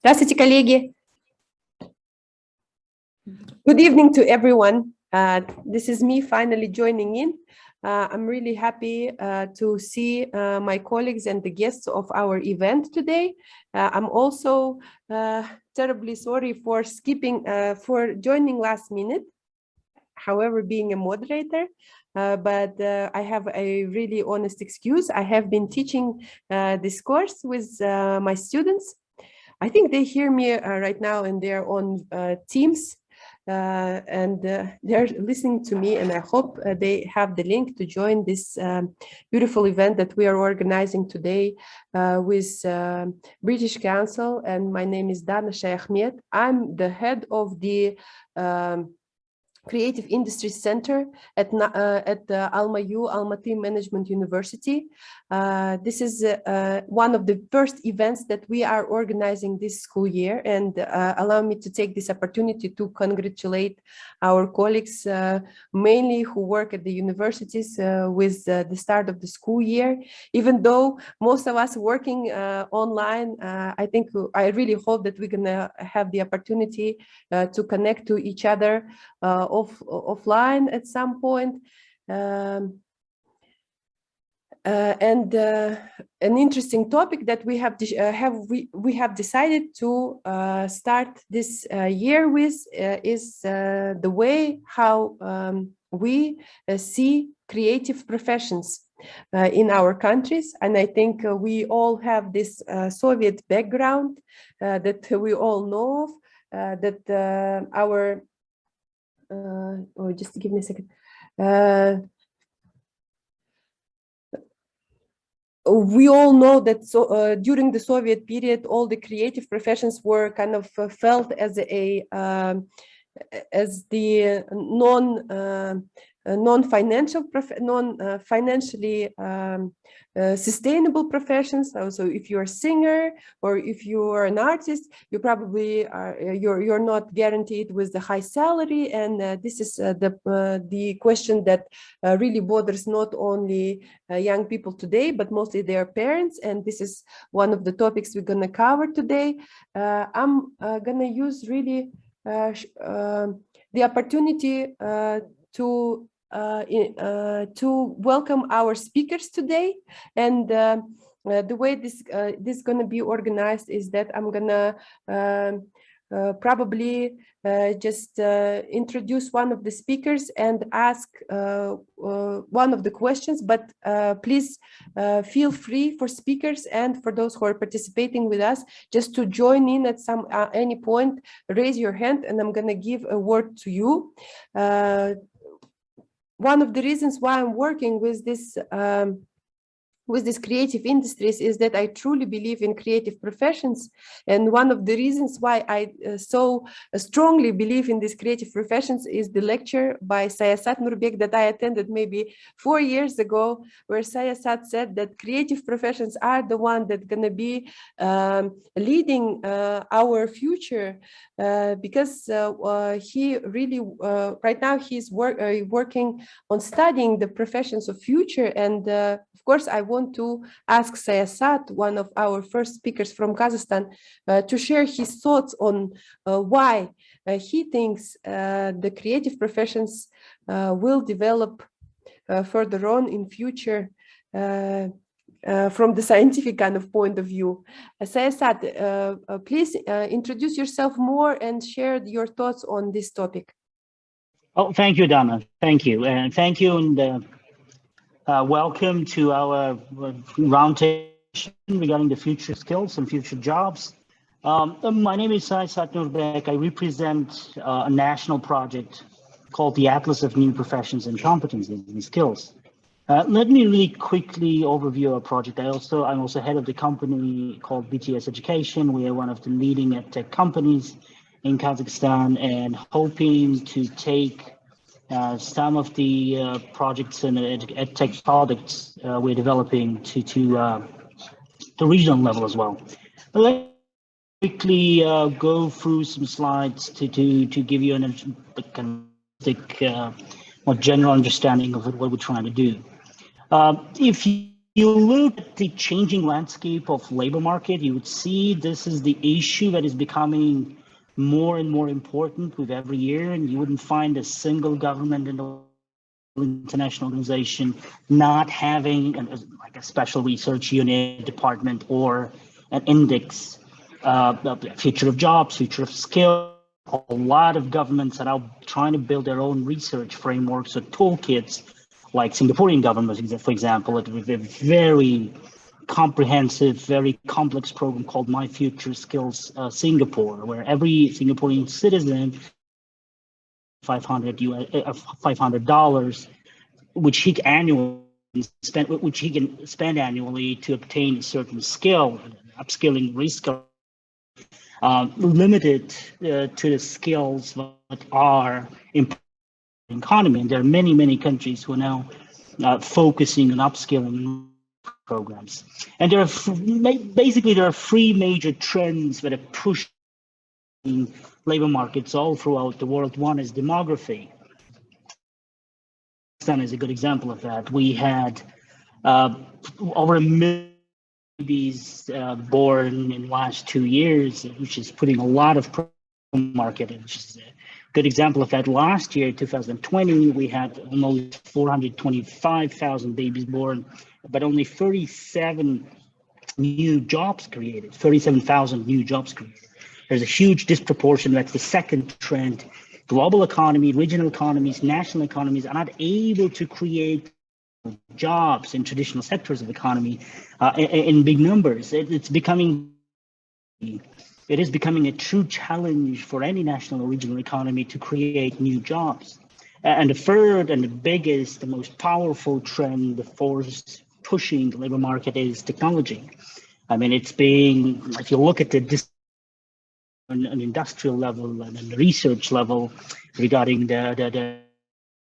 Здравствуйте, коллеги. Good evening to everyone. This is me finally joining in. I'm really happy to see my colleagues and the guests of our event today. I'm also terribly sorry for for joining last minute. However, being a moderator, but I have a really honest excuse. I have been teaching this course with my students. I think they hear me right now and they're on Teams and they're listening to me, and I hope they have the link to join this beautiful event that we are organizing today with British Council. And my name is Dana Ahmed. I'm the head of the Creative Industry Center at Almayu, Almaty Management University. This is one of the first events that we are organizing this school year, and allow me to take this opportunity to congratulate our colleagues, mainly who work at the universities with the start of the school year. Even though most of us working online, I really hope that we're gonna have the opportunity to connect to each other offline at some point. And an interesting topic that we have decided to start this year with is the way how we see creative professions in our countries. And I think we all have this Soviet background that we all know of, that our just give me a second. We all know that during the Soviet period, all the creative professions were kind of felt as the non-financially sustainable professions. So if you're a singer or if you are an artist, you probably you're not guaranteed with the high salary, and this is the question that really bothers not only young people today, but mostly their parents. And this is one of the topics we're going to cover today. I'm going to use really the opportunity to welcome our speakers today. And the way this is going to be organized is that I'm gonna probably just introduce one of the speakers and ask one of the questions, but please feel free for speakers and for those who are participating with us just to join in at any point. Raise your hand and I'm going to give a word to you. One of the reasons why I'm working with this creative industries is that I truly believe in creative professions. And one of the reasons why I so strongly believe in these creative professions is the lecture by Sayasat Nurbek that I attended maybe 4 years ago, where Sayasat said that creative professions are the one that's going to be leading our future, because he really, right now he's working on studying the professions of future. And of course, I want to ask Sayasat, one of our first speakers from Kazakhstan, to share his thoughts on why he thinks the creative professions will develop further on in future from the scientific kind of point of view. Sayasat, please introduce yourself more and share your thoughts on this topic. Oh, thank you, Dana. Thank you. And thank you, and welcome to our roundtable regarding the future skills and future jobs. My name is Sayasat Nurbek. I represent a national project called the Atlas of New Professions and Competencies and Skills. Let me really quickly overview our project. I'm also head of the company called BTS Education. We are one of the leading edtech companies in Kazakhstan, and hoping to take some of the projects and edtech products we're developing to the regional level as well. But let me quickly go through some slides to give you a more general understanding of what we're trying to do. If you You look at the changing landscape of labor market, you would see this is the issue that is becoming more and more important with every year, and you wouldn't find a single government in the international organization not having like a special research unit department or an index, the future of jobs, future of skill. A lot of governments are now trying to build their own research frameworks or toolkits, like Singaporean government, for example, with a very comprehensive, very complex program called My Future Skills Singapore, where every Singaporean citizen $500, which he can spend annually to obtain a certain skill, upskilling, reskilling, limited to the skills that are important in the economy. And there are many countries who are now focusing on upskilling programs. And there are basically three major trends that are pushing labor markets all throughout the world. One is demography. Pakistan is a good example of that. We had over 1 million babies born in the last 2 years, which is putting a lot of pressure on the market, which is a good example of that. Last year, 2020, we had almost 425,000 babies born, but only 37 new jobs created, 37,000 new jobs created. There's a huge disproportion. That's the second trend. Global economy, regional economies, national economies are not able to create jobs in traditional sectors of the economy in big numbers. It is becoming a true challenge for any national or regional economy to create new jobs. And the third and the biggest, the most powerful trend, the force pushing the labor market is technology. I mean, it's being, if you look at an industrial level and a research level regarding the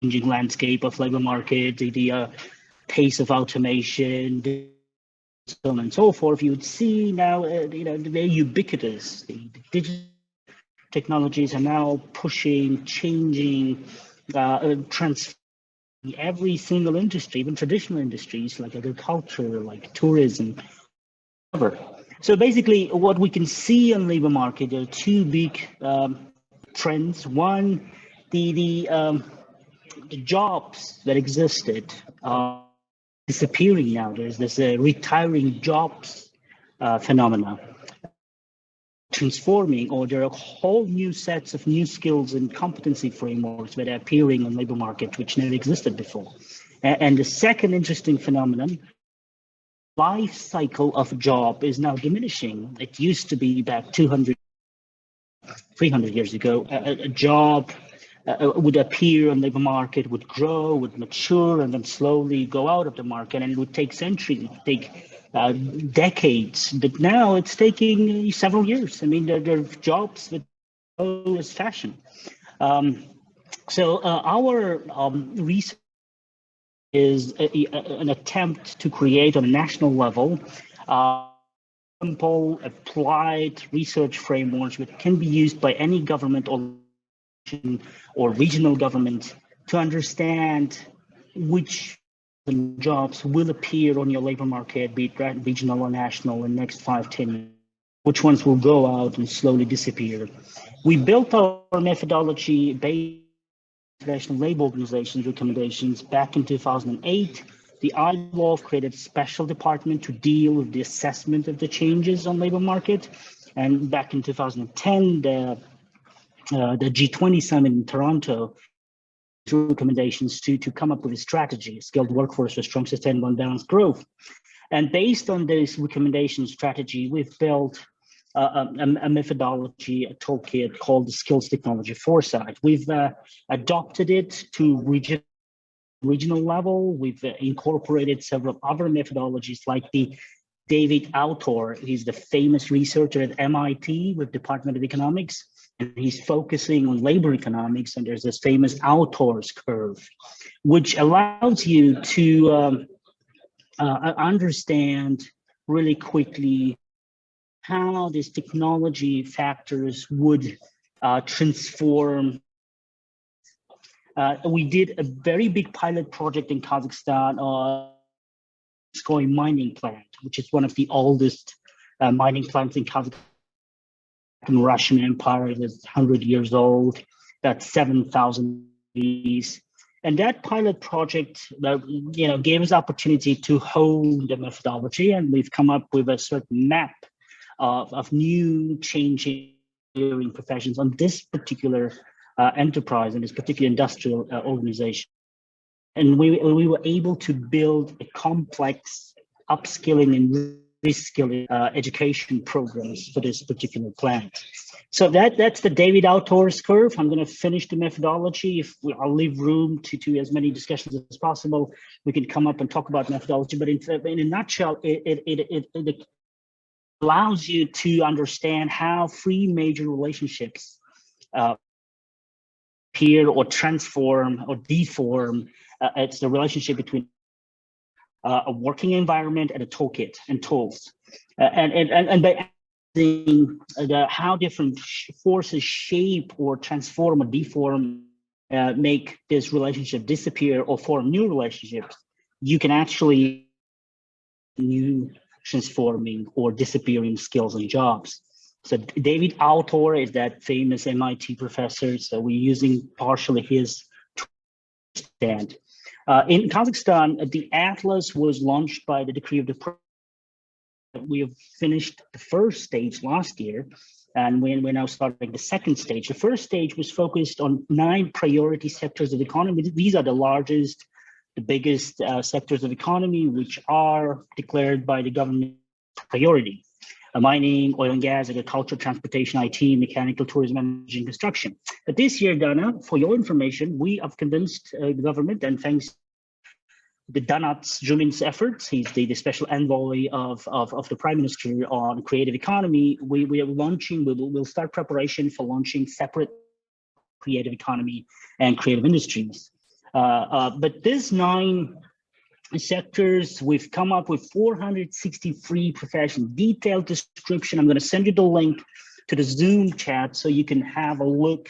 changing landscape of labor market, the pace of automation, so on and so forth, you would see now, they're ubiquitous. The digital technologies are now pushing, changing, transforming every single industry, even traditional industries like agriculture, like tourism, whatever. So basically, what we can see on labor market, there are two big trends. One, the jobs that existed are disappearing now. There's this retiring jobs phenomena, transforming, or there are whole new sets of new skills and competency frameworks that are appearing on labor market, which never existed before. And the second interesting phenomenon, life cycle of a job is now diminishing. It used to be back 200, 300 years ago, a job would appear on the labor market, would grow, would mature, and then slowly go out of the market, and it would take centuries, it would take decades. But now it's taking several years. I mean, there are jobs that go as fashion. So our research is an attempt to create on a national level simple, applied research frameworks that can be used by any government or regional government to understand which jobs will appear on your labor market, be it regional or national, in the next 5-10 years. Which ones will go out and slowly disappear. We built our methodology based on International Labour Organization's recommendations back in 2008. The ILO created a special department to deal with the assessment of the changes on labor market. And back in 2010, the G20 summit in Toronto recommendations to come up with a strategy, a skilled workforce for strong, sustainable, and balanced growth. And based on this recommendation strategy, we've built a methodology, a toolkit called the Skills Technology Foresight. We've adopted it to regional level. We've incorporated several other methodologies like the David Autor. He's the famous researcher at MIT with Department of Economics, and he's focusing on labor economics. And there's this famous Autor's curve, which allows you to understand really quickly how these technology factors would transform. We did a very big pilot project in Kazakhstan Donskoy mining plant, which is one of the oldest mining plants in Kazakhstan. Russian Empire is 100 years old. That's 7,000 years. And that pilot project, gave us opportunity to hone the methodology, and we've come up with a certain map of new changing professions on this particular enterprise and this particular industrial organization. And we were able to build a complex upskilling and reskilling education programs for this particular plant. So that's the David Autor's curve. I'm going to finish the methodology. I'll leave room to as many discussions as possible. We can come up and talk about methodology, but in a nutshell, it allows you to understand how three major relationships appear or transform or deform. It's the relationship between a working environment and a toolkit and tools, and by how different forces shape or transform or deform, make this relationship disappear or form new relationships, you can actually new transforming or disappearing skills and jobs. So David Autor is that famous MIT professor. So we're using partially his stand. In Kazakhstan, the Atlas was launched by the decree of the president. We have finished the first stage last year, and we're now starting the second stage. The first stage was focused on 9 priority sectors of the economy. These are the largest, the biggest sectors of economy, which are declared by the government priority: mining, oil and gas, agriculture, transportation, IT, mechanical, tourism, energy, and construction. But this year, Dana, for your information, we have convinced the government, and thanks the Donat Jumin's efforts, he's the special envoy of the Prime Minister on creative economy. We are launching, we'll start preparation for launching separate creative economy and creative industries. But these 9 sectors, we've come up with 463 professions, detailed description. I'm going to send you the link to the Zoom chat so you can have a look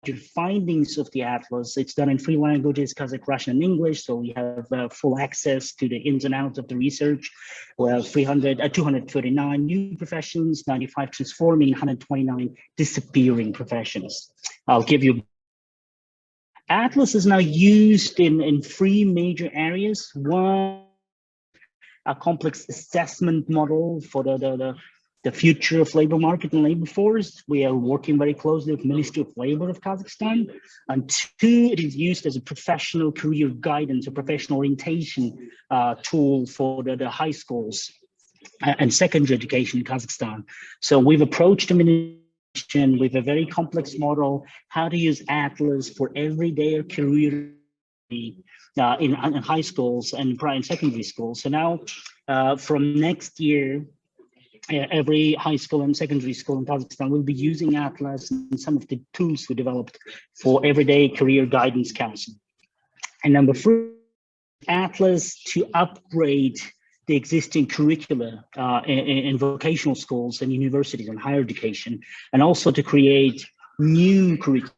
the findings of the Atlas. It's done in 3 languages, Kazakh, Russian, and English, so we have full access to the ins and outs of the research. We have 239 new professions, 95 transforming, 129 disappearing professions. I'll give you. Atlas is now used in 3 major areas. One, a complex assessment model for the future of labor market and labor force. We are working very closely with Ministry of Labor of Kazakhstan. And 2, it is used as a professional career guidance, a professional orientation tool for the high schools and secondary education in Kazakhstan. So we've approached the ministry with a very complex model, how to use Atlas for everyday career in high schools and primary and secondary schools. So now from next year, every high school and secondary school in Kazakhstan will be using Atlas and some of the tools we developed for everyday career guidance counseling. And number 3, Atlas to upgrade the existing curricula in vocational schools and universities and higher education, and also to create new curriculum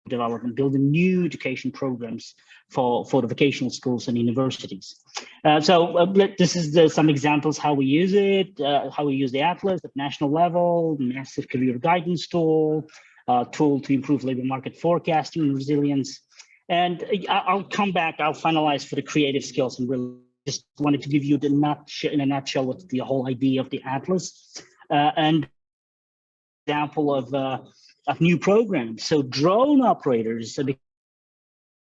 development, building new education programs for the vocational schools and universities. This is some examples how we use it, how we use the Atlas at national level, massive career guidance tool, tool to improve labor market forecasting and resilience. And I'll come back, I'll finalize for the creative skills, and really just wanted to give you in a nutshell what's the whole idea of the Atlas. And example of new programs. So drone operators are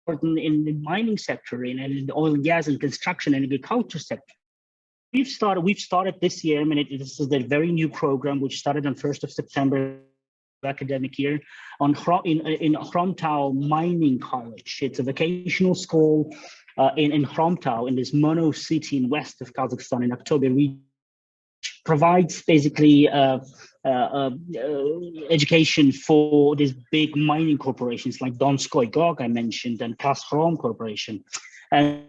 important in the mining sector, in the oil and gas and construction and agriculture sector. We've started this year. I mean, this is a very new program which started on 1st of September academic year in Hromtau Mining College. It's a vocational school in Hromtau, in this mono city in west of Kazakhstan, in October region. Provides basically education for these big mining corporations like Donskoy Gog I mentioned, and Kazchrom Corporation, and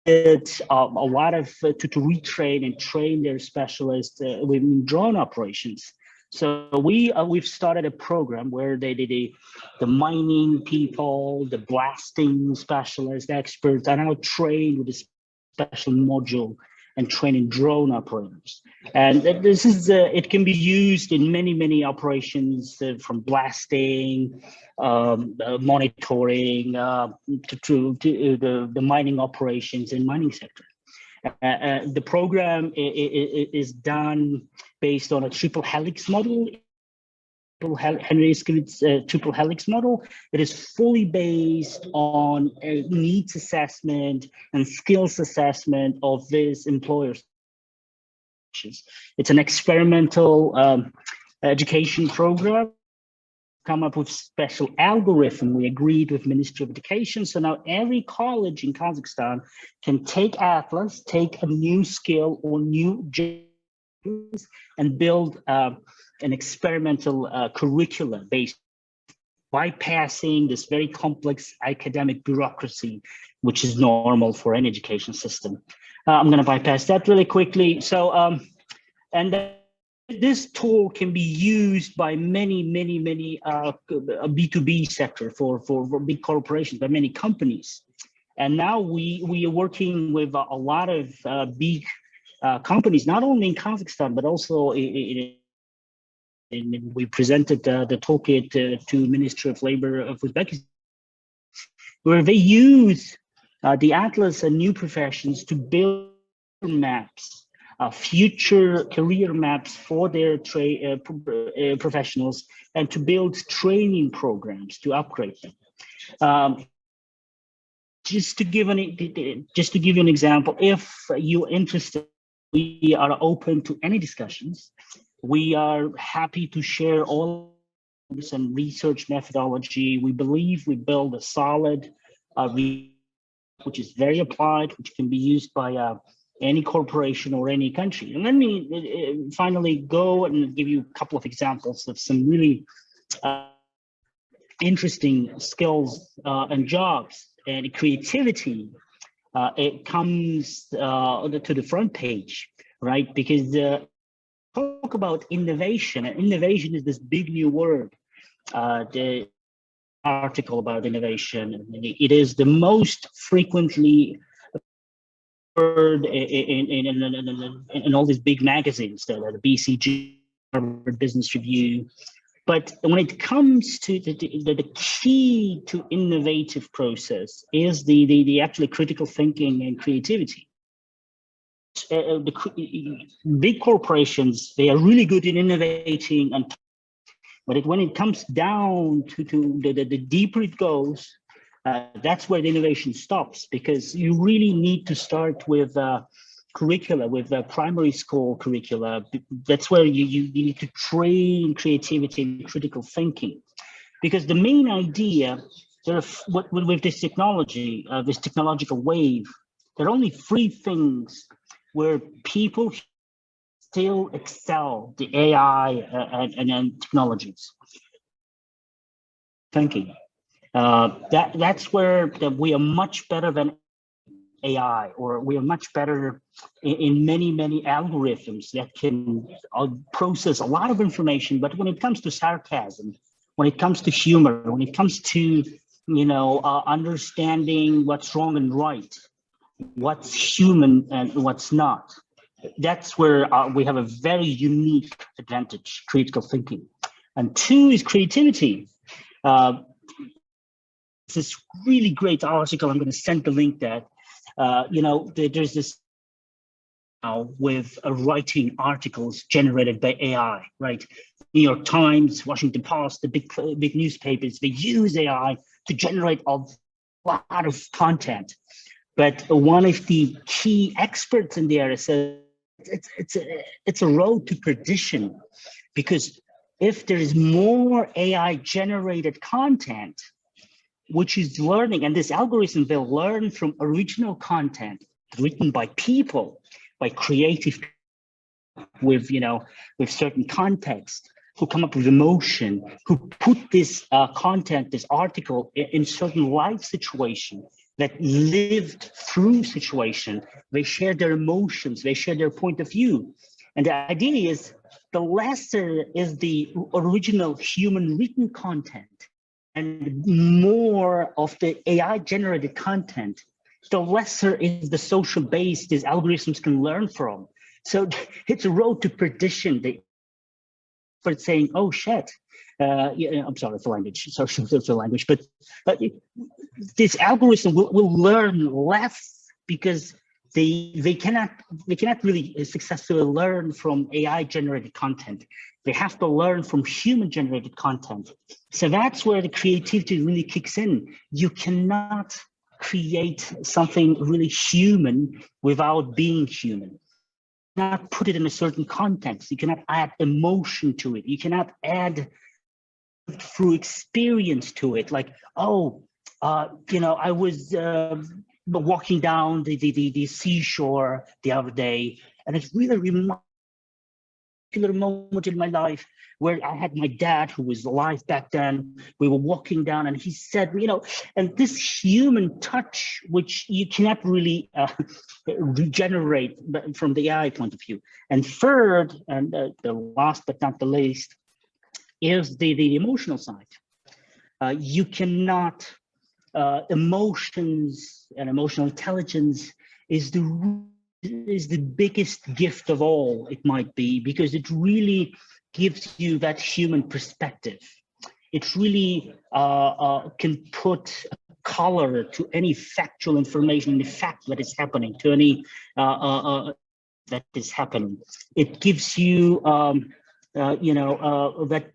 it's a lot of to retrain and train their specialists in drone operations. So we've started a program where the mining people, the blasting specialists, experts are now trained with this special module and training drone operators. And this is, it can be used in many operations, from blasting, monitoring, to the mining operations in mining sector. The program is done based on a triple helix model. Henry Iskowitz triple helix model. It is fully based on a needs assessment and skills assessment of these employers. It's an experimental education program. Come up with special algorithm. We agreed with Ministry of Education. So now every college in Kazakhstan can take Atlas, take a new skill or new and build an experimental curricula based bypassing this very complex academic bureaucracy, which is normal for any education system. I'm going to bypass that really quickly. So, this tool can be used by many B2B sector for big corporations, by many companies. And now we are working with a lot of big companies, not only in Kazakhstan, but also we presented the toolkit to Ministry of Labor of Uzbekistan, where they use the Atlas and new professions to build maps, future career maps for their professionals, and to build training programs to upgrade them. Just to give you an example, if you're interested, we are open to any discussions. We are happy to share all this and research methodology. We believe we build a solid, which is very applied, which can be used by any corporation or any country. And let me finally go and give you a couple of examples of some really interesting skills and jobs and creativity. It comes to the front page, right? Because talk about innovation, and innovation is this big new word. The article about innovation, it is the most frequently heard in all these big magazines, the BCG, Harvard Business Review. But when it comes to the key to innovative process is the actually critical thinking and creativity. The big corporations, they are really good in innovating, but when it comes down to the deeper it goes, that's where the innovation stops, because you really need to start with curricula, with primary school curricula. That's where you need to train creativity and critical thinking, because the main idea with this technology, this technological wave, there are only three things where people still excel: the AI and technologies. Thinking. That's where we are much better than AI, or we are much better in many algorithms that can process a lot of information. But when it comes to sarcasm, when it comes to humor, when it comes to understanding what's wrong and right, what's human and what's not, that's where we have a very unique advantage: critical thinking. And two is creativity. This really great article, I'm going to send the link that there's this with writing articles generated by AI, right? New York Times, Washington Post, the big newspapers, they use AI to generate a lot of content. But one of the key experts in the area says it's a road to perdition, because if there is more AI generated content, which is learning, and this algorithm will learn from original content written by people, by creative, with certain context, who come up with emotion, who put this content, this article, in certain life situation, that lived through situation. They share their emotions, they share their point of view. And the idea is, the lesser is the original human written content, and more of the AI generated content the lesser is the social base these algorithms can learn from. So it's a road to perdition. For saying, "Oh shit," yeah, I'm sorry for language, for language, but this algorithm will learn less because they cannot really successfully learn from AI generated content. They have to learn from human generated content. So that's where the creativity really kicks in. You cannot create something really human without being human. Not put it in a certain context. You cannot add emotion to it. You cannot add through experience to it. Like, oh, I was walking down the seashore the other day, and it's really remarkable moment in my life where I had my dad, who was alive back then. We were walking down, and he said, and this human touch, which you cannot really regenerate from the AI point of view. And third, and the last but not the least, is the emotional side. You cannot, emotions and emotional intelligence is the biggest gift of all, it might be, because it really gives you that human perspective. It really can put a color to any factual information, the fact that is happening, to any that is happening. It gives you, that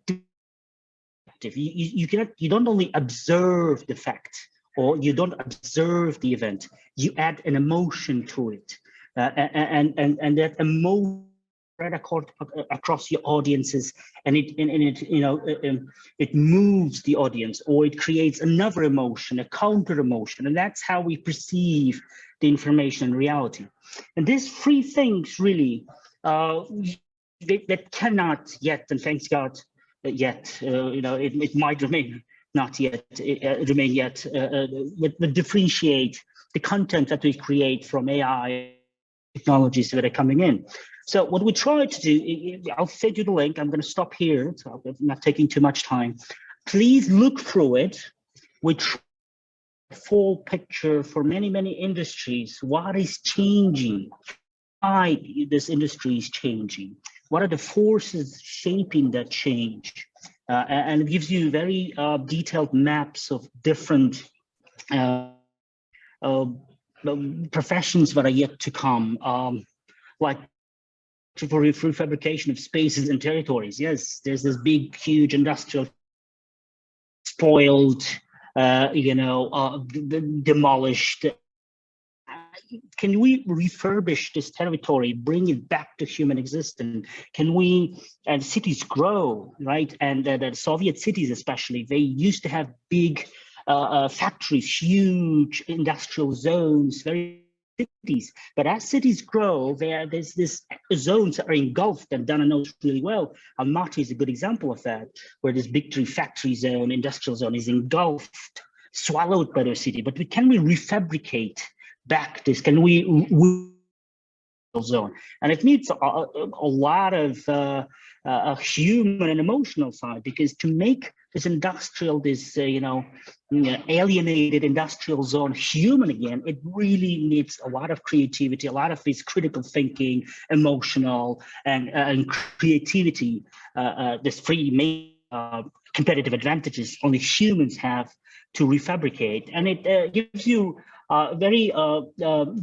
you don't only observe the fact, or you don't observe the event, you add an emotion to it, and that emotion spread across your audiences, and it moves the audience, or it creates another emotion, a counter emotion, and that's how we perceive the information in reality. And these three things really that cannot yet, and thanks God, yet, it might remain not yet, remain yet, but differentiate the content that we create from AI technologies that are coming in. So what we try to do, I'll send you the link. I'm going to stop here, so I'm not taking too much time. Please look through it. We try full picture for many, many industries. What is changing? Why this industry is changing? What are the forces shaping that change? And it gives you very detailed maps of different professions that are yet to come, like for fabrication of spaces and territories. Yes, there's this big, huge industrial spoiled, demolished. Can we refurbish this territory, bring it back to human existence? Can we, and cities grow, right? And the Soviet cities especially, they used to have big factories, huge industrial zones, very cities. But as cities grow, there's this zones that are engulfed, and Dana knows really well. Almaty is a good example of that, where this big factory zone, industrial zone is engulfed, swallowed by the city. But can we refabricate back this? Can we zone? And it needs a lot of a human and emotional side, because to make this industrial, this alienated industrial zone human again, it really needs a lot of creativity, a lot of this critical thinking, emotional and creativity. This free competitive advantages only humans have to refabricate, and it gives you a very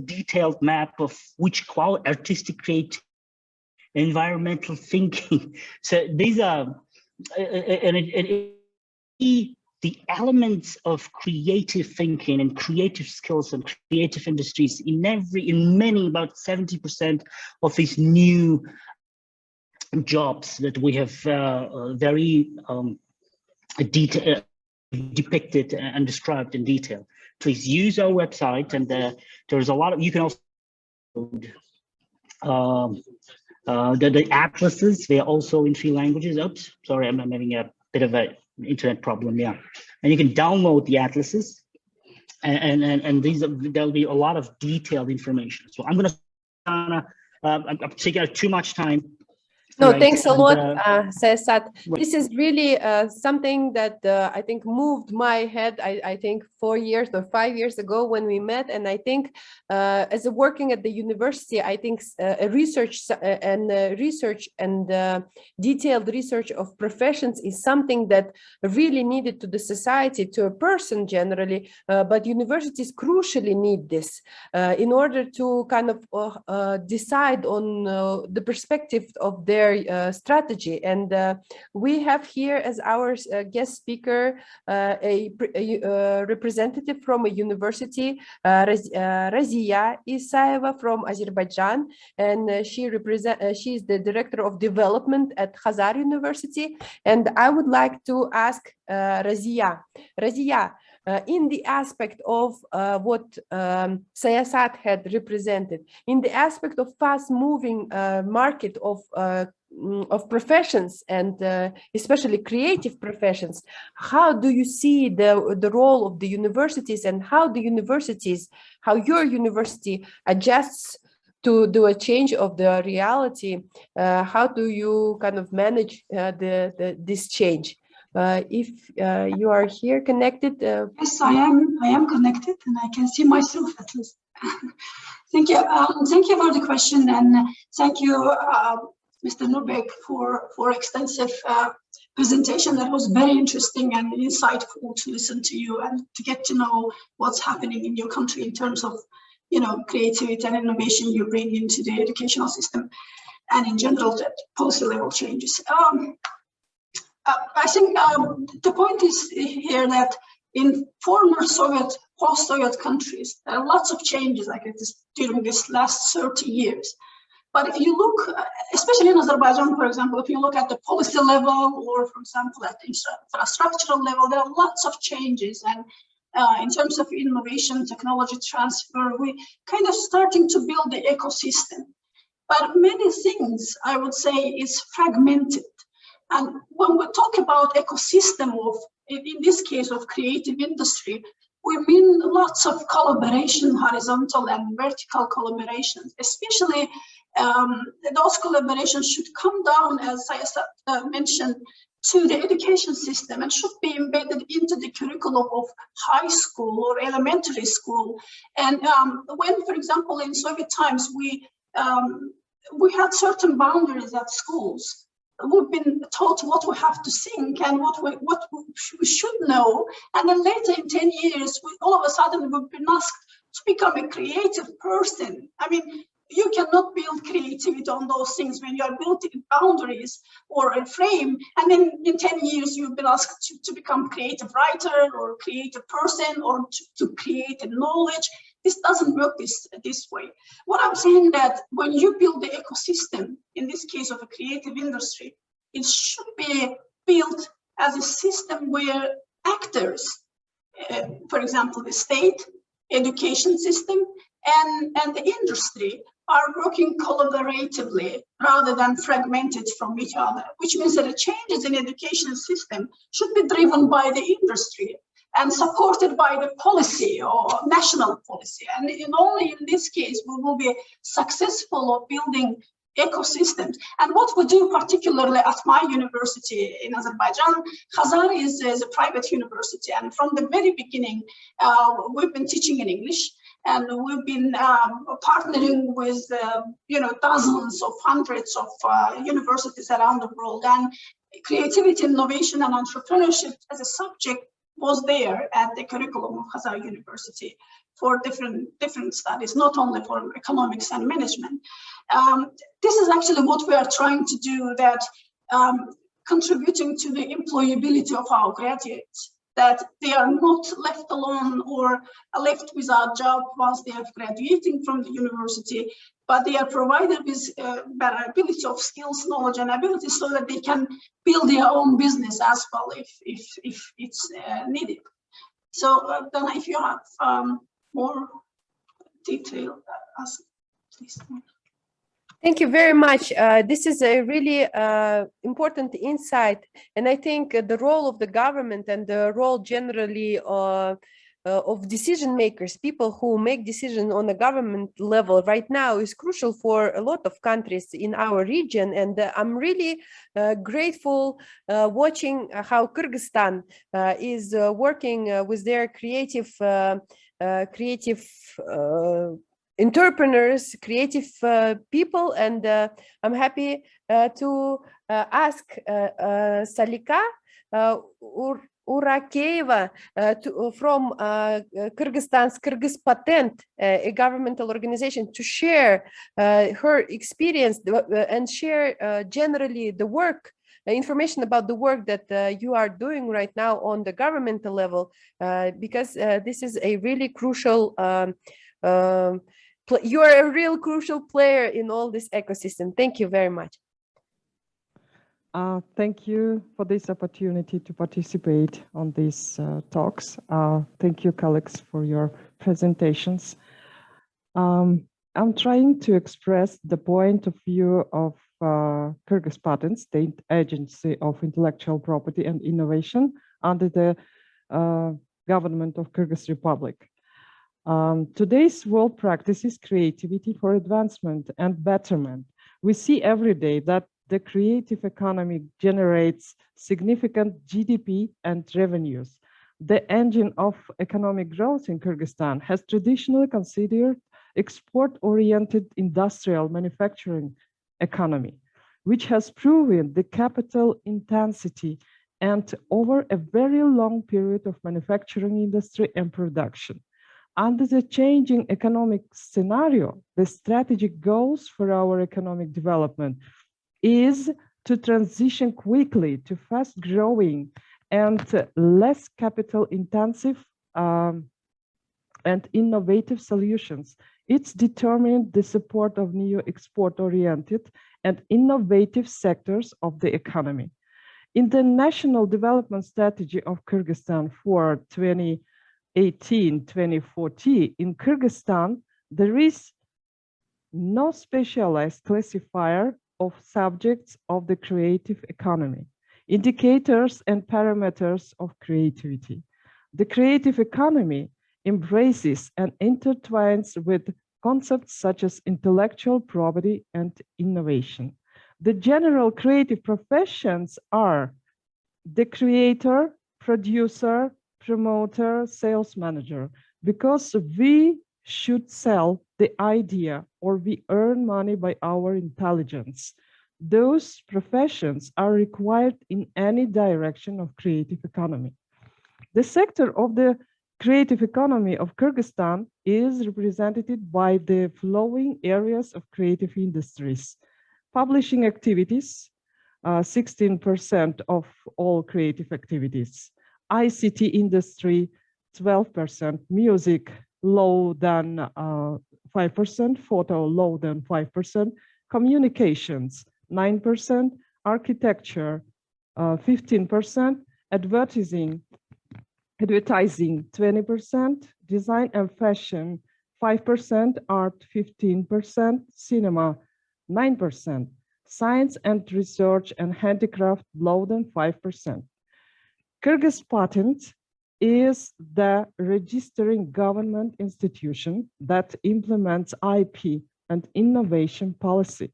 detailed map of which artistic creativity, environmental thinking. So these are, the elements of creative thinking and creative skills and creative industries in many, about 70% of these new jobs that we have very depicted and described in detail. Please use our website, and there's a lot of, you can also the atlases, they're also in 3 languages. Oops, sorry, I'm having a bit of an internet problem. Yeah, and you can download the atlases, and there'll be a lot of detailed information. So I'm taking out too much time. No, right? thanks a And, lot, Sayasat. right. This is really something that I think moved my head, I think 4 years or 5 years ago when we met. And I think as a working at the university, I think research and detailed research of professions is something that really needed to the society, to a person generally, but universities crucially need this in order to kind of decide on the perspective of their strategy. And we have here as our guest speaker a representative from a university, Razia Isaeva from Azerbaijan, and she is the director of development at Khazar University. And I would like to ask Razia, in the aspect of what Sayasat had represented, in the aspect of fast-moving market of professions and especially creative professions, how do you see the role of the universities, and how your university adjusts to do a change of the reality? How do you kind of manage this change? If you are here connected. Yes, I am connected, and I can see myself at least. Thank you. Thank you for the question, and thank you, Mr. Nurbek, for extensive presentation. That was very interesting and insightful to listen to you and to get to know what's happening in your country in terms of, creativity and innovation you bring into the educational system, and in general, that policy level changes. I think the point is here that in former Soviet, post-Soviet countries, there are lots of changes like this during this last 30 years. But if you look, especially in Azerbaijan, for example, if you look at the policy level or, for example, at the infrastructural level, there are lots of changes. And in terms of innovation, technology transfer, we kind of starting to build the ecosystem. But many things, I would say, is fragmented. And when we talk about ecosystem of, in this case of creative industry, we mean lots of collaboration, horizontal and vertical collaborations, especially those collaborations should come down, as I mentioned, to the education system and should be embedded into the curriculum of high school or elementary school. And when, for example, in Soviet times, we had certain boundaries at schools. We've been taught what we have to think and what we should know. And then later in 10 years, all of a sudden we've been asked to become a creative person. I mean, you cannot build creativity on those things when you are building boundaries or a frame. And then in 10 years, you've been asked to become creative writer or creative person or to create a knowledge. This doesn't work this way. What I'm saying that when you build the ecosystem, in this case of a creative industry, it should be built as a system where actors, for example, the state, education system, and the industry are working collaboratively rather than fragmented from each other, which means that the changes in education system should be driven by the industry and supported by the policy or national policy. And only in this case, we will be successful of building ecosystems. And what we do particularly at my university in Azerbaijan, Khazar is a private university. And from the very beginning, we've been teaching in English. And we've been partnering with, dozens of hundreds of universities around the world. And creativity, innovation, and entrepreneurship as a subject was there at the curriculum of Khazar University for different studies, not only for economics and management. This is actually what we are trying to do, that contributing to the employability of our graduates, that they are not left alone or left without job once they are graduating from the university, but they are provided with better ability of skills, knowledge, and ability so that they can build their own business as well if it's needed. So then if you have more detail, please. Thank you very much. This is a really important insight. And I think the role of the government and the role generally of decision makers, people who make decisions on a government level right now is crucial for a lot of countries in our region. And I'm really grateful watching how Kyrgyzstan is working with their creative entrepreneurs, creative people. And I'm happy to ask Salika Urakeva from Kyrgyzstan's Kyrgyz Patent, a governmental organization, to share her experience and share generally the work, information about the work that you are doing right now on the governmental level, because this is a really crucial, you are a real crucial player in all this ecosystem. Thank you very much. Thank you for this opportunity to participate on these talks. Thank you, colleagues, for your presentations. I'm trying to express the point of view of Kyrgyz Patents, State Agency of Intellectual Property and Innovation under the government of Kyrgyz Republic. Today's world practices creativity for advancement and betterment. We see every day that the creative economy generates significant GDP and revenues. The engine of economic growth in Kyrgyzstan has traditionally considered export-oriented industrial manufacturing economy, which has proven the capital intensity and over a very long period of manufacturing industry and production. Under the changing economic scenario, the strategic goals for our economic development is to transition quickly to fast-growing and less capital-intensive and innovative solutions. It's determined the support of new export-oriented and innovative sectors of the economy. In the National Development Strategy of Kyrgyzstan for 2018-2040, in Kyrgyzstan, there is no specialized classifier of subjects of the creative economy, indicators and parameters of creativity. The creative economy embraces and intertwines with concepts such as intellectual property and innovation. The general creative professions are the creator, producer, promoter, sales manager, because we should sell the idea or we earn money by our intelligence. Those professions are required in any direction of creative economy. The sector of the creative economy of Kyrgyzstan is represented by the following areas of creative industries. Publishing activities, 16% of all creative activities. ICT industry, 12%. Music, low than 5%, photo low than 5%, communications 9%, architecture 15%, advertising 20%, design and fashion 5%, art 15%, cinema 9%, science and research and handicraft low than 5%. Kyrgyz Patent is the registering government institution that implements IP and innovation policy.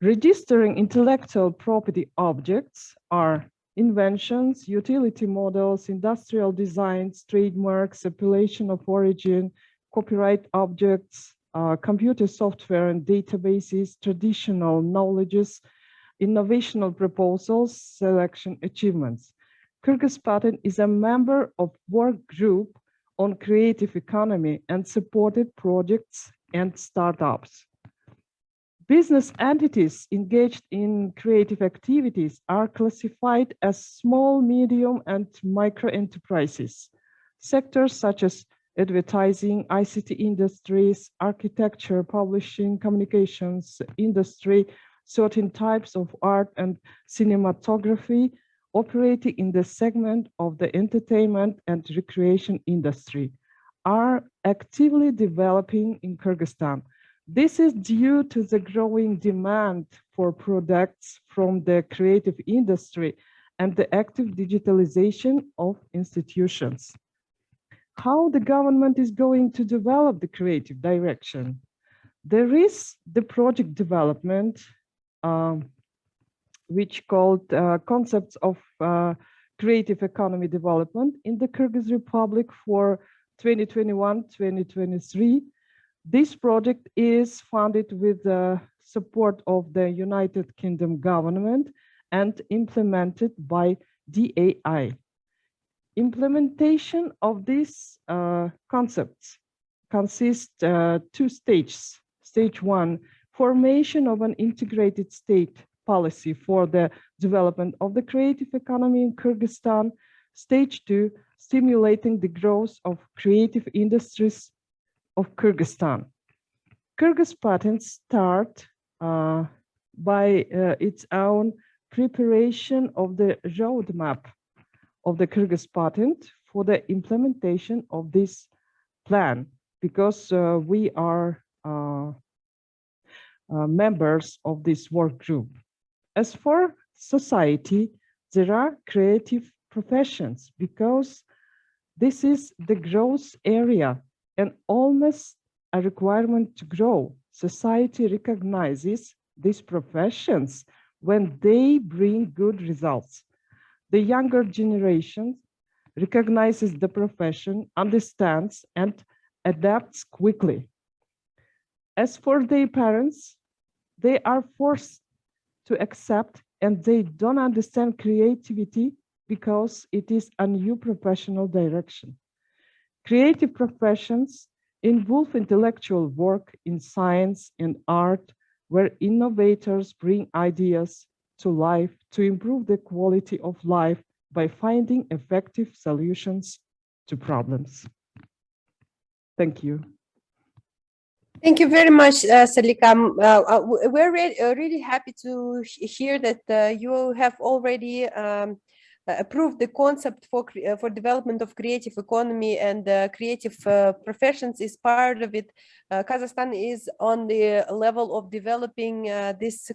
Registering intellectual property objects are inventions, utility models, industrial designs, trademarks, appellation of origin, copyright objects, computer software and databases, traditional knowledges, innovational proposals, selection achievements. Kyrgyz Patent is a member of work group on creative economy and supported projects and startups. Business entities engaged in creative activities are classified as small, medium, and micro enterprises. Sectors such as advertising, ICT industries, architecture, publishing, communications industry, certain types of art and cinematography, operating in the segment of the entertainment and recreation industry, are actively developing in Kyrgyzstan. This is due to the growing demand for products from the creative industry and the active digitalization of institutions. how the government is going to develop the creative direction. There is the project development, which called concepts of creative economy development in the Kyrgyz Republic for 2021-2023. This project is funded with the support of the United Kingdom government and implemented by DAI. Implementation of these concepts consists two stages. Stage one, formation of an integrated state policy for the development of the creative economy in Kyrgyzstan. Stage two, stimulating the growth of creative industries of Kyrgyzstan. Kyrgyz patents start by its own preparation of the roadmap of the Kyrgyz patent for the implementation of this plan, because we are members of this work group. As for society, there are creative professions because this is the growth area and almost a requirement to grow. Society recognizes these professions when they bring good results. The younger generation recognizes the profession, understands, and adapts quickly. As for their parents, they are forced to accept and they don't understand creativity because it is a new professional direction. Creative professions involve intellectual work in science and art, where innovators bring ideas to life to improve the quality of life by finding effective solutions to problems. Thank you. Thank you very much, Salika. We're really happy to hear that you have already approved the concept for development of creative economy, and creative professions is part of it. Kazakhstan is on the level of developing this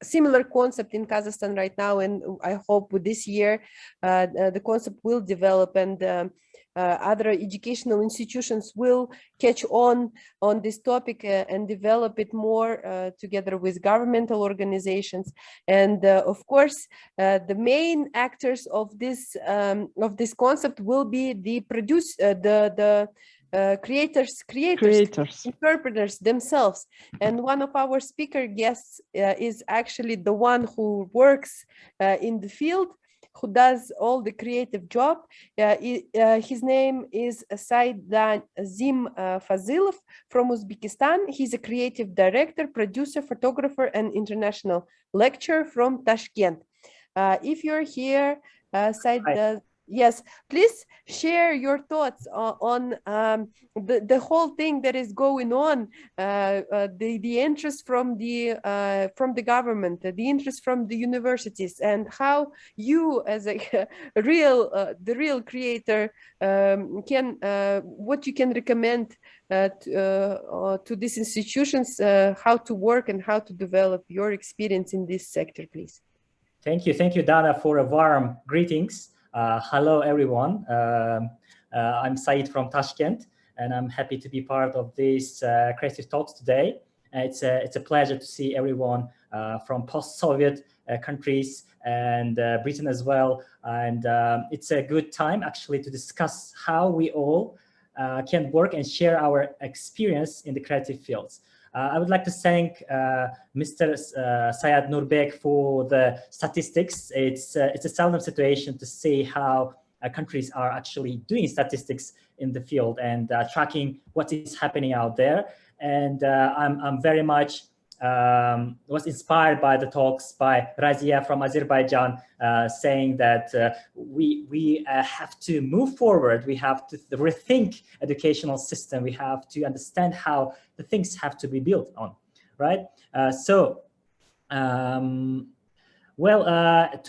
similar concept in Kazakhstan right now, and I hope with this year the concept will develop, and other educational institutions will catch on this topic and develop it more together with governmental organizations. And of course, the main actors of this concept will be the creators, interpreters themselves. And one of our speaker guests is actually the one who works in the field, who does all the creative job. His name is Saidan Zim Fazilov from Uzbekistan. He's a creative director, producer, photographer, and international lecturer from Tashkent. If you're here, Said, yes, please share your thoughts on the whole thing that is going on, the interest from the government, the interest from the universities, and how you, as a the real creator, what you can recommend to these institutions, how to work and how to develop your experience in this sector, please. Thank you, Dana, for a warm greetings. Hello, everyone. I'm Said from Tashkent, and I'm happy to be part of this Creative Talks today. It's a pleasure to see everyone from post-Soviet countries and Britain as well. And it's a good time actually to discuss how we all can work and share our experience in the creative fields. I would like to thank Mr. Sayad Nurbek for the statistics. It's a seldom situation to see how countries are actually doing statistics in the field and tracking what is happening out there. And I'm very much was inspired by the talks by Razia from Azerbaijan, saying that we have to move forward. We have to rethink educational system. We have to understand how the things have to be built on, right? To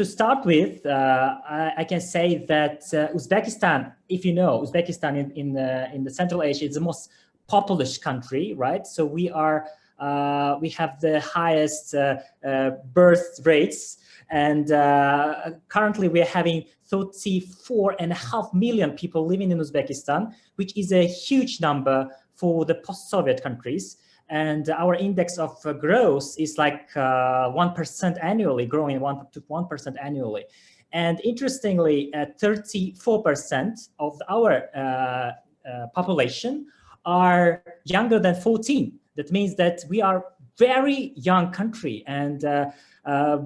start with, I can say that Uzbekistan, if you know, Uzbekistan in the Central Asia is the most populous country, right? So we have the highest birth rates And currently we're having 34.5 million people living in Uzbekistan, which is a huge number for the post-Soviet countries. And our index of growth is like 1% annually, growing 1% annually. And interestingly, 34% of our population are younger than 14. That means that we are very young country, and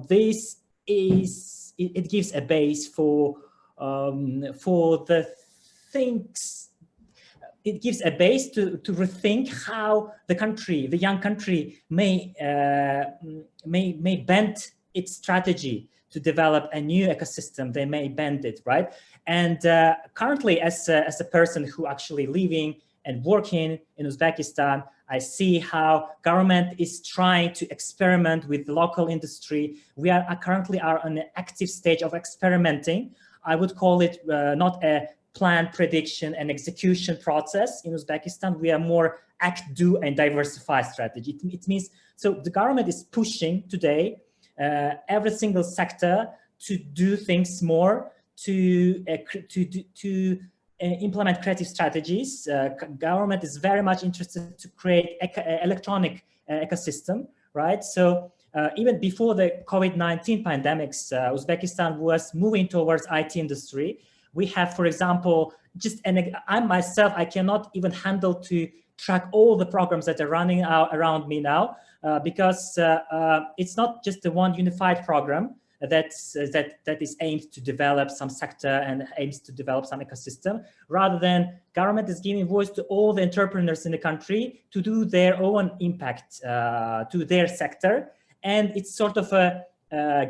this is it gives a base for the things. It gives a base to rethink how the country, the young country, may bend its strategy to develop a new ecosystem. They may bend it, right? And currently, as a person who actually living and working in Uzbekistan, I see how government is trying to experiment with the local industry. We are currently on an active stage of experimenting. I would call it not a plan, prediction, and execution process in Uzbekistan. We are more act, do, and diversify strategy. It means, so the government is pushing today every single sector to do things more, to implement creative strategies. Government is very much interested to create electronic ecosystem, right? So even before the COVID-19 pandemics, Uzbekistan was moving towards IT industry. We have, for example, I myself, I cannot even handle to track all the programs that are running around me now, because it's not just the one unified program that is aimed to develop some sector and aims to develop some ecosystem. Rather than government is giving voice to all the entrepreneurs in the country to do their own impact to their sector. And it's sort of a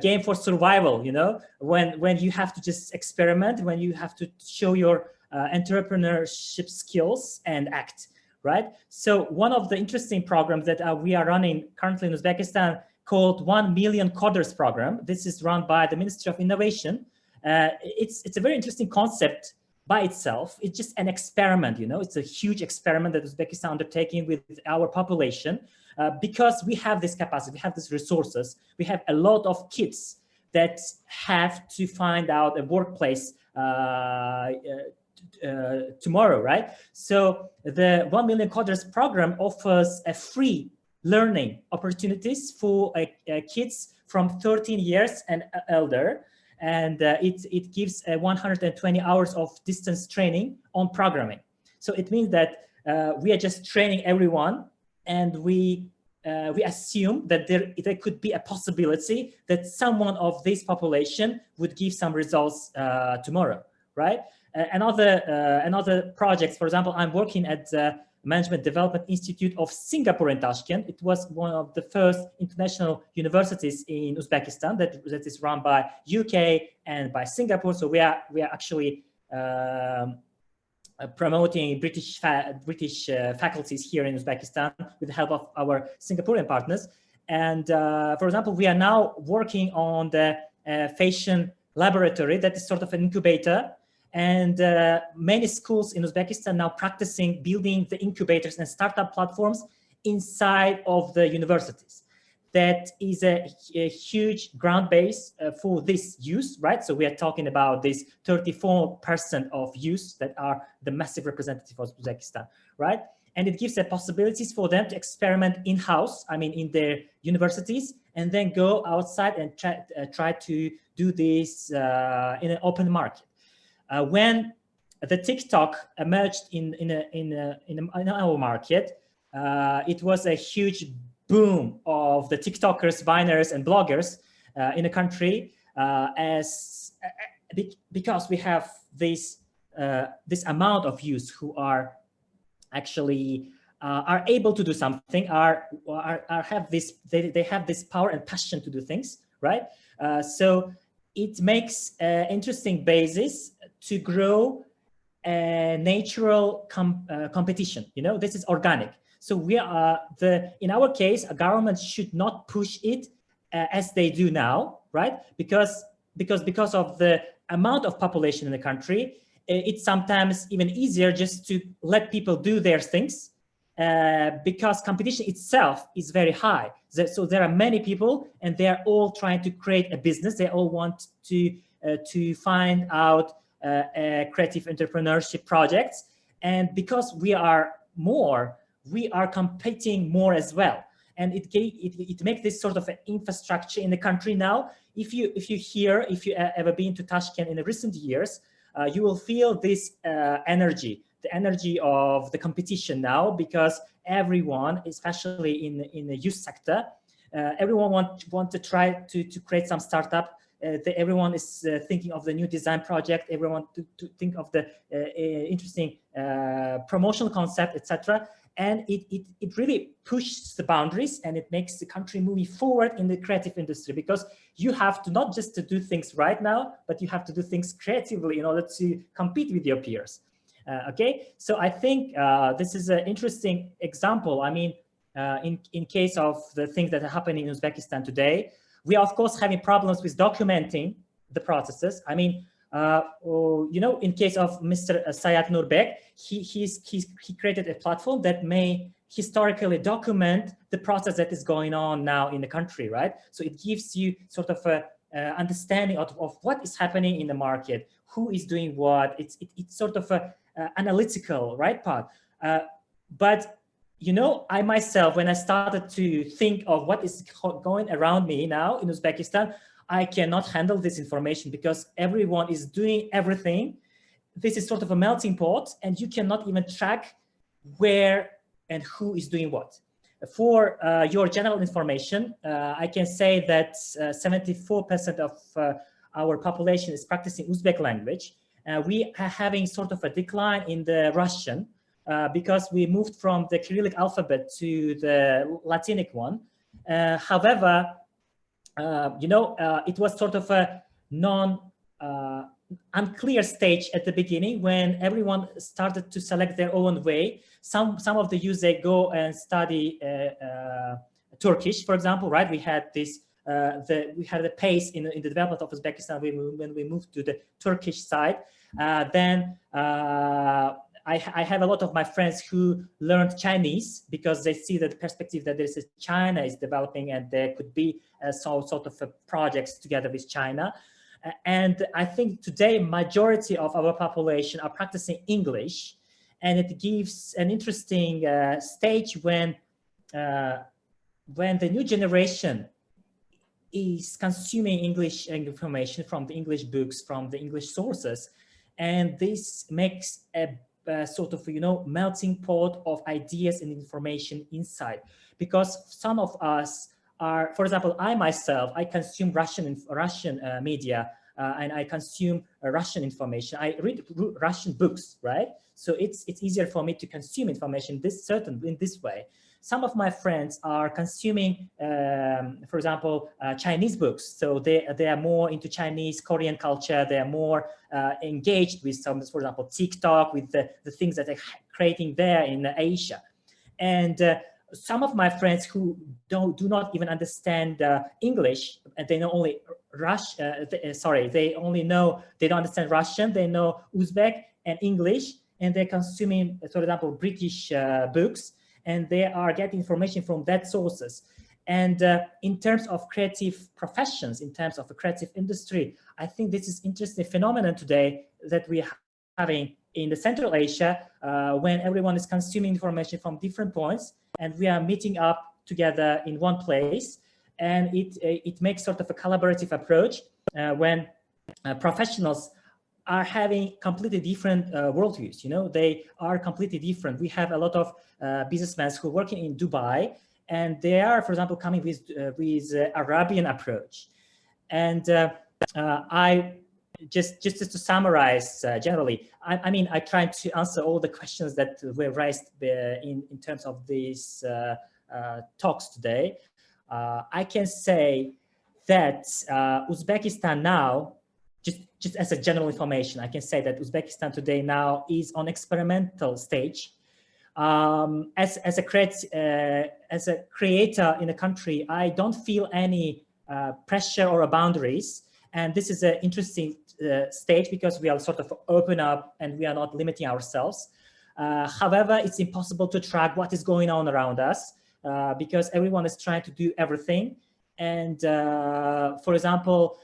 game for survival, you know, when you have to just experiment, when you have to show your entrepreneurship skills and act, right? So one of the interesting programs that we are running currently in Uzbekistan called 1 Million Coders program. This is run by the Ministry of Innovation. It's a very interesting concept by itself. It's just an experiment, you know, it's a huge experiment that Uzbekistan undertaking with our population, because we have this capacity, we have these resources, we have a lot of kids that have to find out a workplace tomorrow, right? So the 1 Million Coders program offers a free learning opportunities for kids from 13 years and elder, and it gives 120 hours of distance training on programming. So it means that we are just training everyone, and we assume that there could be a possibility that someone of this population would give some results tomorrow, right? Another projects, for example, I'm working at the Management Development Institute of Singapore in Tashkent. It was one of the first international universities in Uzbekistan that is run by UK and by Singapore. So we are actually promoting British faculties here in Uzbekistan with the help of our Singaporean partners. And for example, we are now working on the fashion laboratory that is sort of an incubator. And many schools in Uzbekistan now practicing building the incubators and startup platforms inside of the universities. That is a huge ground base for this youth, right? So we are talking about this 34% of youth that are the massive representative of Uzbekistan, right? And it gives the possibilities for them to experiment in-house, I mean, in their universities, and then go outside and try to do this in an open market. When the TikTok emerged in our market, it was a huge boom of the TikTokers, Viners, and bloggers in the country, because we have this amount of youth who are actually are able to do something, they have this power and passion to do things, right? So it makes an interesting basis to grow a natural competition. You know, this is organic. So we are in our case, a government should not push it as they do now, right? Because of the amount of population in the country, it's sometimes even easier just to let people do their things because competition itself is very high. So there are many people, and they are all trying to create a business. They all want to find out creative entrepreneurship projects. And because we are more, we are competing more as well. And it makes this sort of an infrastructure in the country now. If you ever been to Tashkent in the recent years, you will feel this energy, the energy of the competition now, because everyone, especially in the youth sector, everyone want to try to create some startup. Everyone is thinking of the new design project. Everyone to think of the interesting promotional concept, etc. And it really pushes the boundaries, and it makes the country moving forward in the creative industry, because you have to not just to do things right now, but you have to do things creatively in order to compete with your peers. Okay, so I think this is an interesting example. I mean, in case of the things that are happening in Uzbekistan today, we are of course having problems with documenting the processes. I mean, you know, in case of Mr. Sayat Nurbek, he created a platform that may historically document the process that is going on now in the country, right? So it gives you sort of a understanding of what is happening in the market, who is doing what. It's sort of a analytical, right, part. But you know, I myself, when I started to think of what is going around me now in Uzbekistan, I cannot handle this information because everyone is doing everything. This is sort of a melting pot, and you cannot even track where and who is doing what. For your general information, I can say that 74% of our population is practicing Uzbek language. We are having sort of a decline in the Russian because we moved from the Cyrillic alphabet to the Latinic one. However, you know, it was sort of a unclear stage at the beginning when everyone started to select their own way. Some of the youth, they go and study Turkish, for example, right? We had this, we had a pace in the development of Uzbekistan when we moved to the Turkish side. Then I have a lot of my friends who learned Chinese because they see that the perspective that there's China is developing, and there could be sort of projects together with China. And I think today majority of our population are practicing English, and it gives an interesting stage when the new generation is consuming English information from the English books, from the English sources, and this makes a sort of, you know, melting pot of ideas and information inside. Because some of us are, for example, I myself, I consume Russian media, and I consume Russian information. I read Russian books, right? So it's easier for me to consume information in this way. Some of my friends are consuming, for example, Chinese books. So they are more into Chinese, Korean culture. They are more engaged with some, for example, TikTok, with the things that they're creating there in Asia. And some of my friends who do not even understand English, and they know only they don't understand Russian, they know Uzbek and English, and they're consuming, for example, British books, and they are getting information from that sources. And in terms of creative professions, in terms of the creative industry, I think this is interesting phenomenon today that we are having in the Central Asia, when everyone is consuming information from different points, and we are meeting up together in one place. And it makes sort of a collaborative approach when professionals are having completely different worldviews. You know, they are completely different. We have a lot of businessmen who are working in Dubai, and they are, for example, coming with Arabian approach. And just to summarize generally, I mean, I tried to answer all the questions that were raised in terms of these talks today. I can say that Uzbekistan now, just as a general information, I can say that Uzbekistan today now is on experimental stage. As a creator in the country, I don't feel any pressure or boundaries. And this is an interesting stage because we are sort of open up and we are not limiting ourselves. However, it's impossible to track what is going on around us. because everyone is trying to do everything. And for example,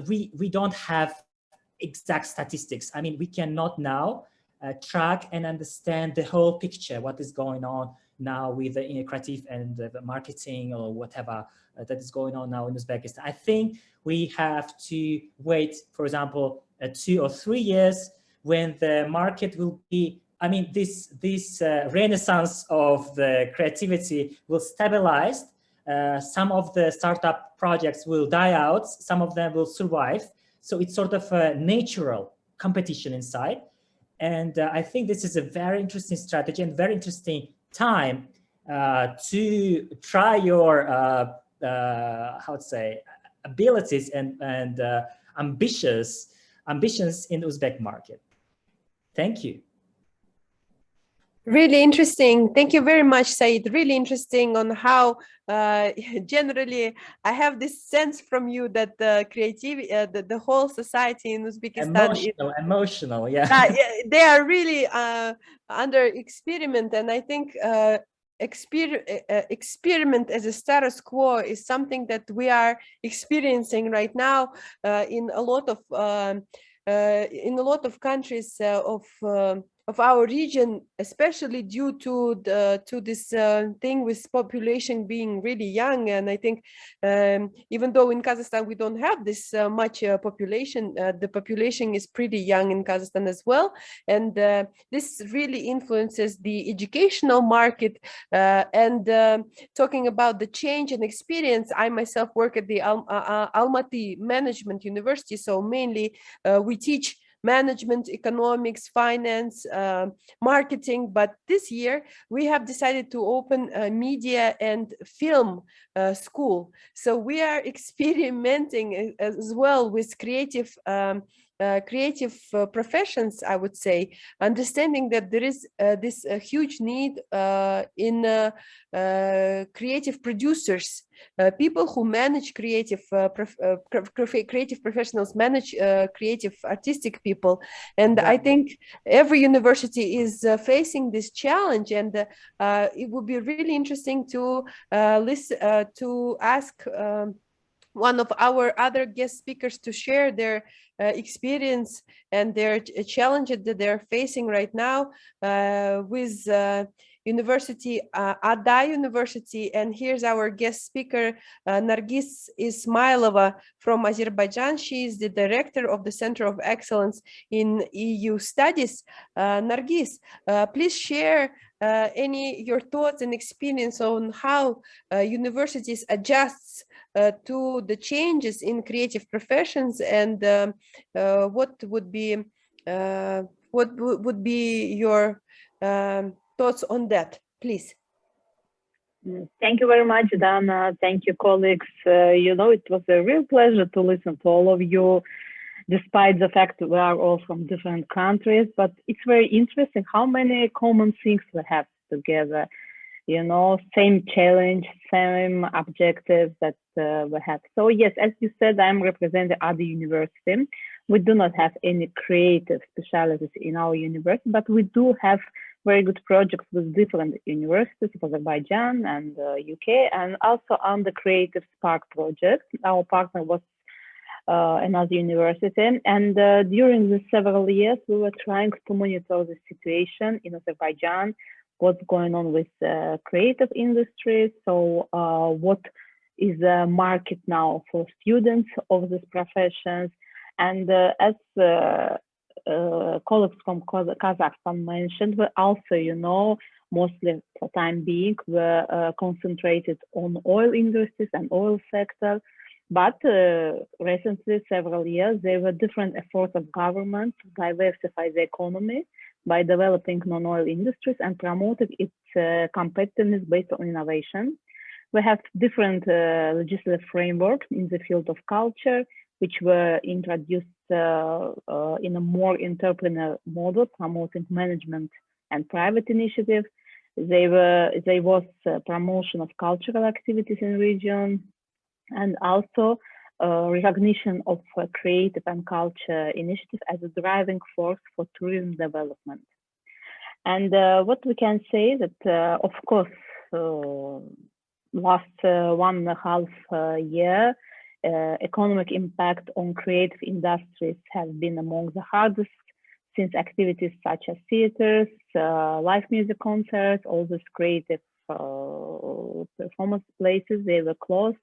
we don't have exact statistics. I mean, we cannot now track and understand the whole picture, what is going on now with the creative and the marketing or whatever that is going on now in Uzbekistan. I think we have to wait, for example, 2 or 3 years when the market will be, I mean, this renaissance of the creativity will stabilize. Some of the startup projects will die out, some of them will survive. So it's sort of a natural competition inside. And I think this is a very interesting strategy and very interesting time to try your, how to say, abilities and ambitions in the Uzbek market. Thank you. Really interesting. Thank you very much, Said. Really interesting on how generally I have this sense from you that the creativity, the whole society in Uzbekistan, emotional, yeah. they are really under experiment, and I think experiment as a status quo is something that we are experiencing right now in a lot of countries of our region, especially due to this thing with population being really young. And I think even though in Kazakhstan we don't have this much population, the population is pretty young in Kazakhstan as well. And this really influences the educational market. And talking about the change and experience, I myself work at the Almaty Management University. So mainly we teach management, economics, finance, marketing. But this year we have decided to open a media and film school. So we are experimenting as well with creative professions, I would say, understanding that there is this huge need in creative producers, people who manage creative professionals, manage creative artistic people. And I think every university is facing this challenge, and it would be really interesting to listen to ask one of our other guest speakers to share their experience and their challenges that they're facing right now with University, Ada University. And here's our guest speaker, Nargis Ismailova from Azerbaijan. She is the director of the Center of Excellence in EU Studies. Nargis, please share your thoughts and experience on how universities adjusts to the changes in creative professions, and what would be your thoughts on that, please? Thank you very much, Dana. Thank you, colleagues. You know, it was a real pleasure to listen to all of you, despite the fact that we are all from different countries. But it's very interesting how many common things we have together. You know, same challenge, same objectives that we have. So yes, as you said, I'm representing Ada University. We do not have any creative specialties in our university, but we do have very good projects with different universities of Azerbaijan and UK, and also on the Creative Spark project. Our partner was another university, and during the several years, we were trying to monitor the situation in Azerbaijan, what's going on with creative industries. So what is the market now for students of these professions? And as colleagues from Kazakhstan mentioned, we also, you know, mostly for time being, we're concentrated on oil industries and oil sector. But recently, several years, there were different efforts of government to diversify the economy by developing non-oil industries and promoting its competitiveness based on innovation. We have different legislative frameworks in the field of culture, which were introduced in a more entrepreneurial model, promoting management and private initiatives. There was promotion of cultural activities in the region, and also recognition of creative and culture initiatives as a driving force for tourism development. And what we can say that, of course, last 1.5 year, economic impact on creative industries has been among the hardest, since activities such as theaters, live music concerts, all these creative performance places, they were closed.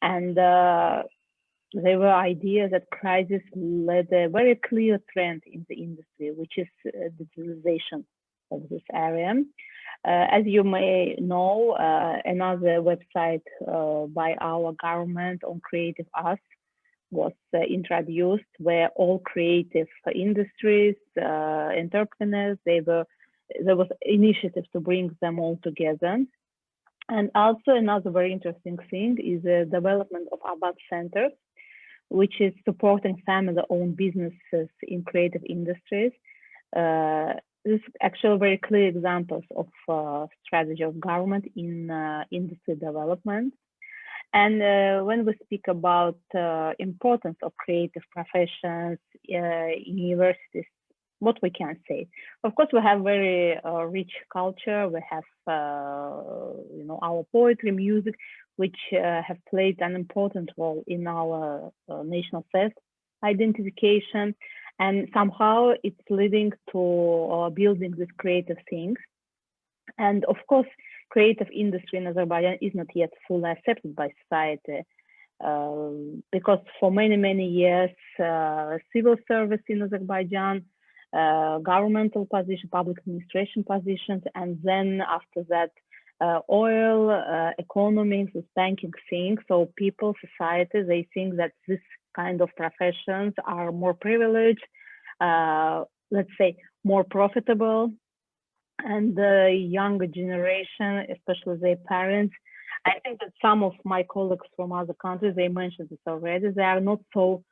And there were ideas that crisis led a very clear trend in the industry, which is digitalization of this area. As you may know, another website by our government on creative arts was introduced, where all creative industries, entrepreneurs, there was initiatives to bring them all together. And also another very interesting thing is the development of ABAT centers, which is supporting family-owned businesses in creative industries. This is actually very clear examples of strategy of government in industry development. And when we speak about importance of creative professions in universities, what we can say? Of course, we have very rich culture. We have, our poetry, music, which have played an important role in our national self-identification. And somehow it's leading to building these creative things. And of course, creative industry in Azerbaijan is not yet fully accepted by society, because for many, many years, civil service in Azerbaijan, governmental position, public administration positions, and then after that, oil, economy, this banking thing. So people, society, they think that this kind of professions are more privileged, let's say more profitable. And the younger generation, especially their parents, I think that some of my colleagues from other countries, they mentioned this already, they are not so,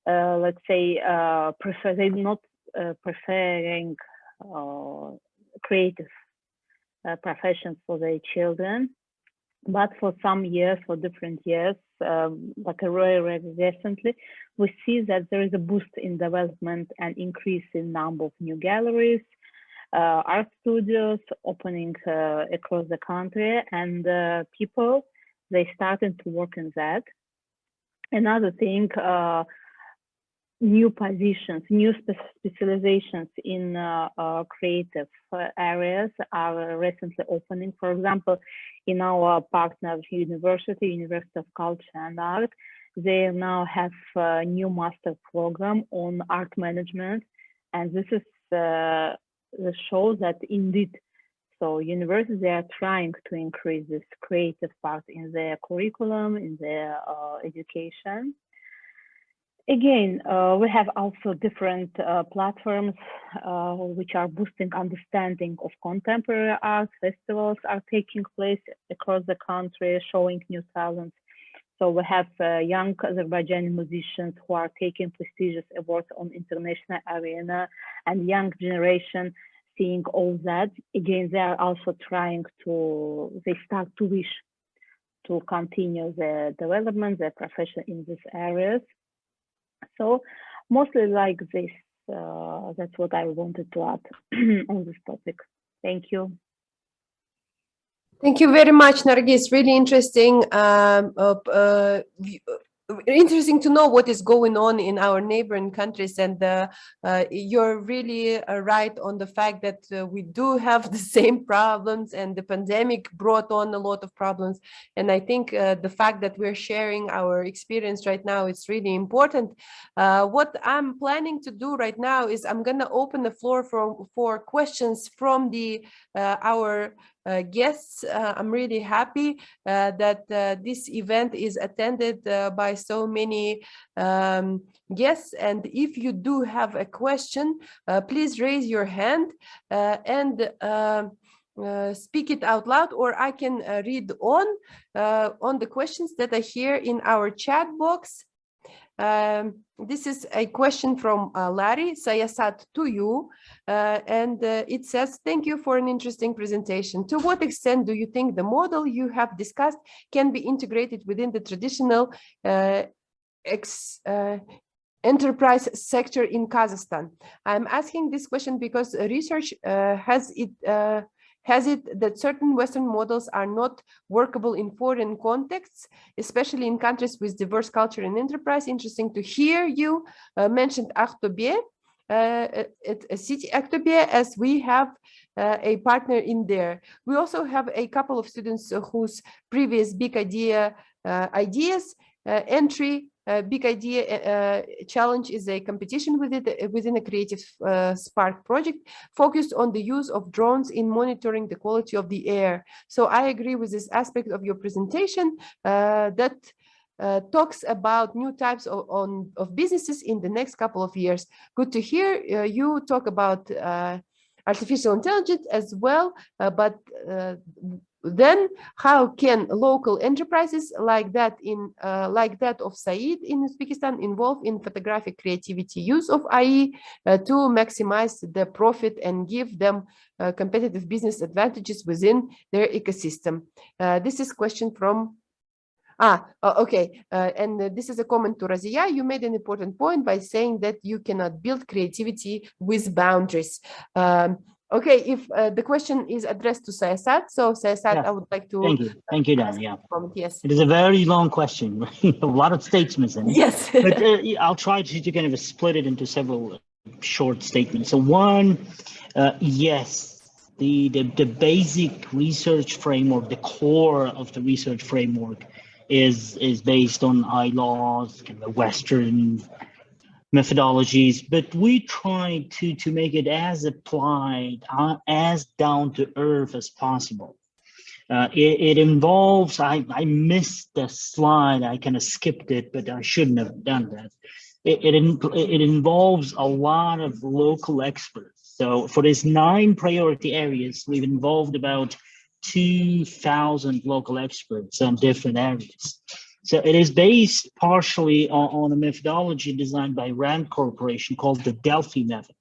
let's say, they're not preferring creative professions for their children. But for some years, for different years, like very recently, we see that there is a boost in development and increase in number of new galleries, art studios opening across the country, and people, they started to work in that. Another thing, new positions, new specializations in creative areas are recently opening. For example, in our partner University of Culture and Art, they now have a new master program on art management, and this is this shows that indeed, so universities, they are trying to increase this creative part in their curriculum, in their education. Again, we have also different platforms which are boosting understanding of contemporary art. Festivals are taking place across the country, showing new talents. So we have young Azerbaijani musicians who are taking prestigious awards on international arena, and young generation seeing all that. Again, they are also trying to, they start to wish to continue their development, their profession in these areas. So mostly like this, that's what I wanted to add on this topic. Thank you. Thank you very much, Nargis. Really interesting. Interesting to know what is going on in our neighboring countries, and you're really right on the fact that we do have the same problems, and the pandemic brought on a lot of problems. And I think the fact that we're sharing our experience right now is really important. What I'm planning to do right now is I'm going to open the floor for questions from our guests. I'm really happy that this event is attended by so many guests, and if you do have a question, please raise your hand and speak it out loud, or I can read on the questions that are here in our chat box. This is a question from Larry Sayasat to you, and it says, thank you for an interesting presentation. To what extent do you think the model you have discussed can be integrated within the traditional enterprise sector in Kazakhstan? I'm asking this question because research has Has it that certain Western models are not workable in foreign contexts, especially in countries with diverse culture and enterprise? Interesting to hear you mentioned Aqtobe, a city Aqtobe, as we have a partner in there. We also have a couple of students whose previous big idea ideas entry big idea challenge is a competition within a creative Spark project focused on the use of drones in monitoring the quality of the air. So I agree with this aspect of your presentation that talks about new types of businesses in the next couple of years. Good to hear you talk about artificial intelligence as well, but then how can local enterprises like that of Said in Uzbekistan involve in photographic creativity use of AI to maximize the profit and give them competitive business advantages within their ecosystem? This is a question from okay. And this is a comment to Razia. You made an important point by saying that you cannot build creativity with boundaries. Okay, if the question is addressed to Sayasat, so Sayasat, Yeah. I would like to Thank you, Dan. Yeah, comment. Yes, it is a very long question, a lot of statements in it. Yes, but I'll try to kind of split it into several short statements. So one, yes, the basic research framework, the core of the research framework, is based on ILAWs, kind of Western methodologies, but we try to make it as applied, as down to earth as possible. It involves, I missed the slide, I kind of skipped it, but I shouldn't have done that. It involves a lot of local experts. So for these 9 priority areas, we've involved about 2,000 local experts on different areas. So it is based partially on a methodology designed by Rand Corporation called the Delphi method,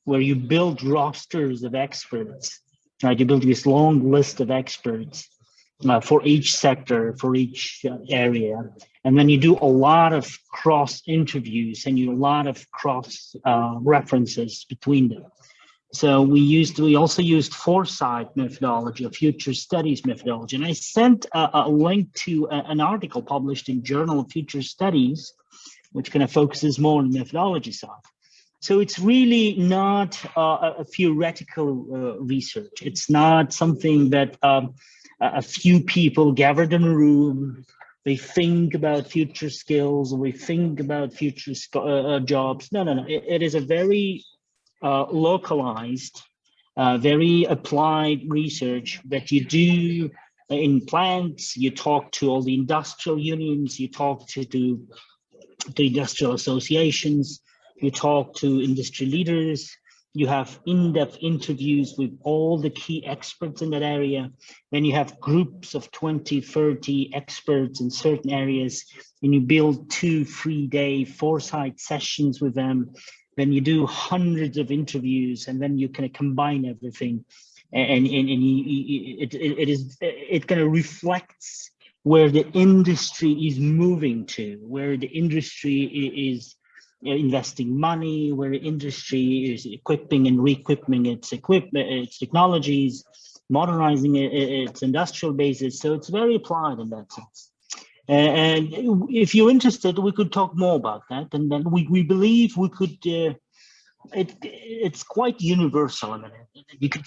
where you build rosters of experts, right? You build this long list of experts for each sector, for each area. And then you do a lot of cross interviews and a lot of cross references between them. So we also used foresight methodology, a future studies methodology. And I sent a link to an article published in Journal of Future Studies, which kind of focuses more on the methodology side. So it's really not a theoretical research. It's not something that a few people gathered in a room, they think about future skills, or we think about future jobs. No. It is a very localized, very applied research that you do in plants. You talk to all the industrial unions, you talk to the industrial associations, you talk to industry leaders, you have in-depth interviews with all the key experts in that area. Then you have groups of 20, 30 experts in certain areas, and you build 2 3-day foresight sessions with them. Then you do hundreds of interviews, and then you kind of combine everything, and it kind of reflects where the industry is moving to, where the industry is investing money, where the industry is equipping and re-equipping its technologies, modernizing its industrial bases. So it's very applied in that sense. And if you're interested, we could talk more about that. And then we believe we could, it's quite universal. I mean,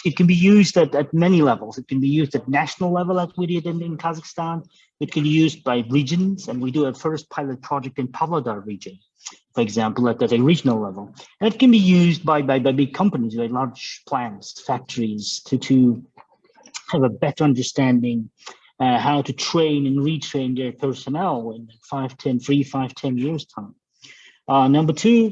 it can be used at many levels. It can be used at national level, like we did in Kazakhstan. It can be used by regions, and we do a first pilot project in Pavlodar region, for example, at a regional level. And it can be used by big companies, like large plants, factories, to have a better understanding how to train and retrain their personnel in 5, 10 years time. Number 2,